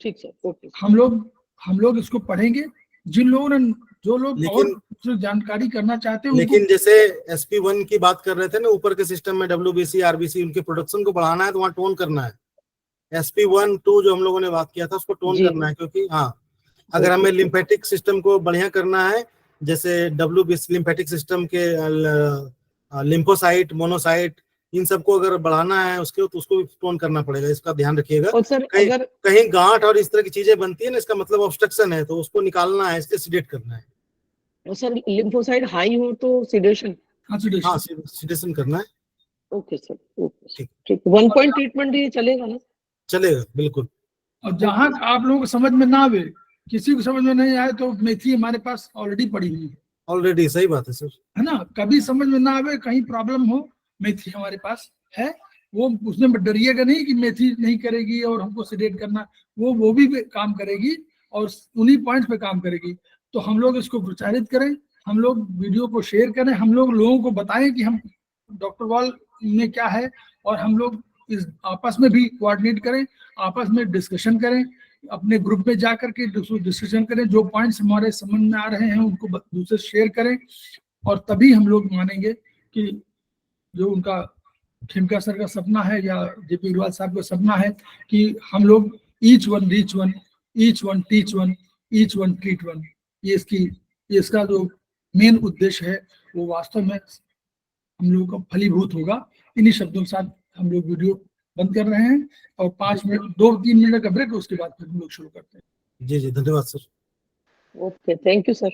ठीक सर, ओके। हम लोग इसको पढ़ेंगे। जिन लोगों ने, जो लोग और जानकारी करना चाहते हैं, लेकिन जैसे SP1 की बात कर रहे थे ना, ऊपर के सिस्टम में WBC, RBC उनके प्रोडक्शन को बढ़ाना है तो वहाँ टोन करना है। SP1, 2 जो हम लोगों ने बात किया था उसको टोन करना है, क्योंकि हाँ अगर हमें लिम्फेटिक सिस्टम को बढ़िया करना है, जैसे WBC लिम्फेटिक सिस्टम के लिम्फोसाइट, मोनोसाइट, इन सबको अगर बढ़ाना है उसके, तो उसको भी टोन करना पड़ेगा, इसका ध्यान रखिएगा। और सर कहीं गांठ और इस तरह की चीजें बनती है ना, इसका मतलब ऑब्स्ट्रक्शन है, तो उसको निकालना है, इसके सिडेट करना है। और सर लिम्फोसाइट हाई हो तो सिडेशन? हाँ सिडेशन करना है। ओके सर, ओके ठीक। 1 पॉइंट ट्रीटमेंट ये चलेगा ना? चलेगा बिल्कुल। और जहाँ आप लोगों को समझ में ना आवे, किसी को समझ में नहीं आए, तो मेथी हमारे पास ऑलरेडी पड़ी हुई है। ऑलरेडी सही बात है सर, है ना। कभी समझ में ना आवे, कहीं प्रॉब्लम हो, मेथी हमारे पास है। वो उसमें डरिएगा नहीं कि मेथी नहीं करेगी और हमको सेडेट करना, वो भी काम करेगी और उन्हीं पॉइंट्स पे काम करेगी। तो हम लोग इसको प्रचारित करें, हम लोग वीडियो को शेयर करें, हम लोग लोगों को बताएं कि हम डॉक्टर वाल में क्या है, और हम लोग इस आपस में भी कोऑर्डिनेट करें, आपस में डिस्कशन करें, अपने ग्रुप में जा करके डिस्कशन करें, जो पॉइंट्स हमारे समझ में आ रहे हैं उनको दूसरे शेयर करें। और तभी हम लोग मानेंगे कि जो उनका खेमका सर का सपना है या JP अग्रवाल साहब का सपना है कि हम लोग each one reach one, each one teach one, each one treat one, ये इसका जो मेन उद्देश्य है वो वास्तव में हम लोगों का फलीभूत होगा। इन्हीं शब्दों के साथ हम लोग वीडियो बंद कर रहे हैं और 5 मिनट 2-3 मिनट का ब्रेक, उसके बाद फिर हम लोग शुरू करते हैं। जी धन्यवाद sir. Okay, thank you sir.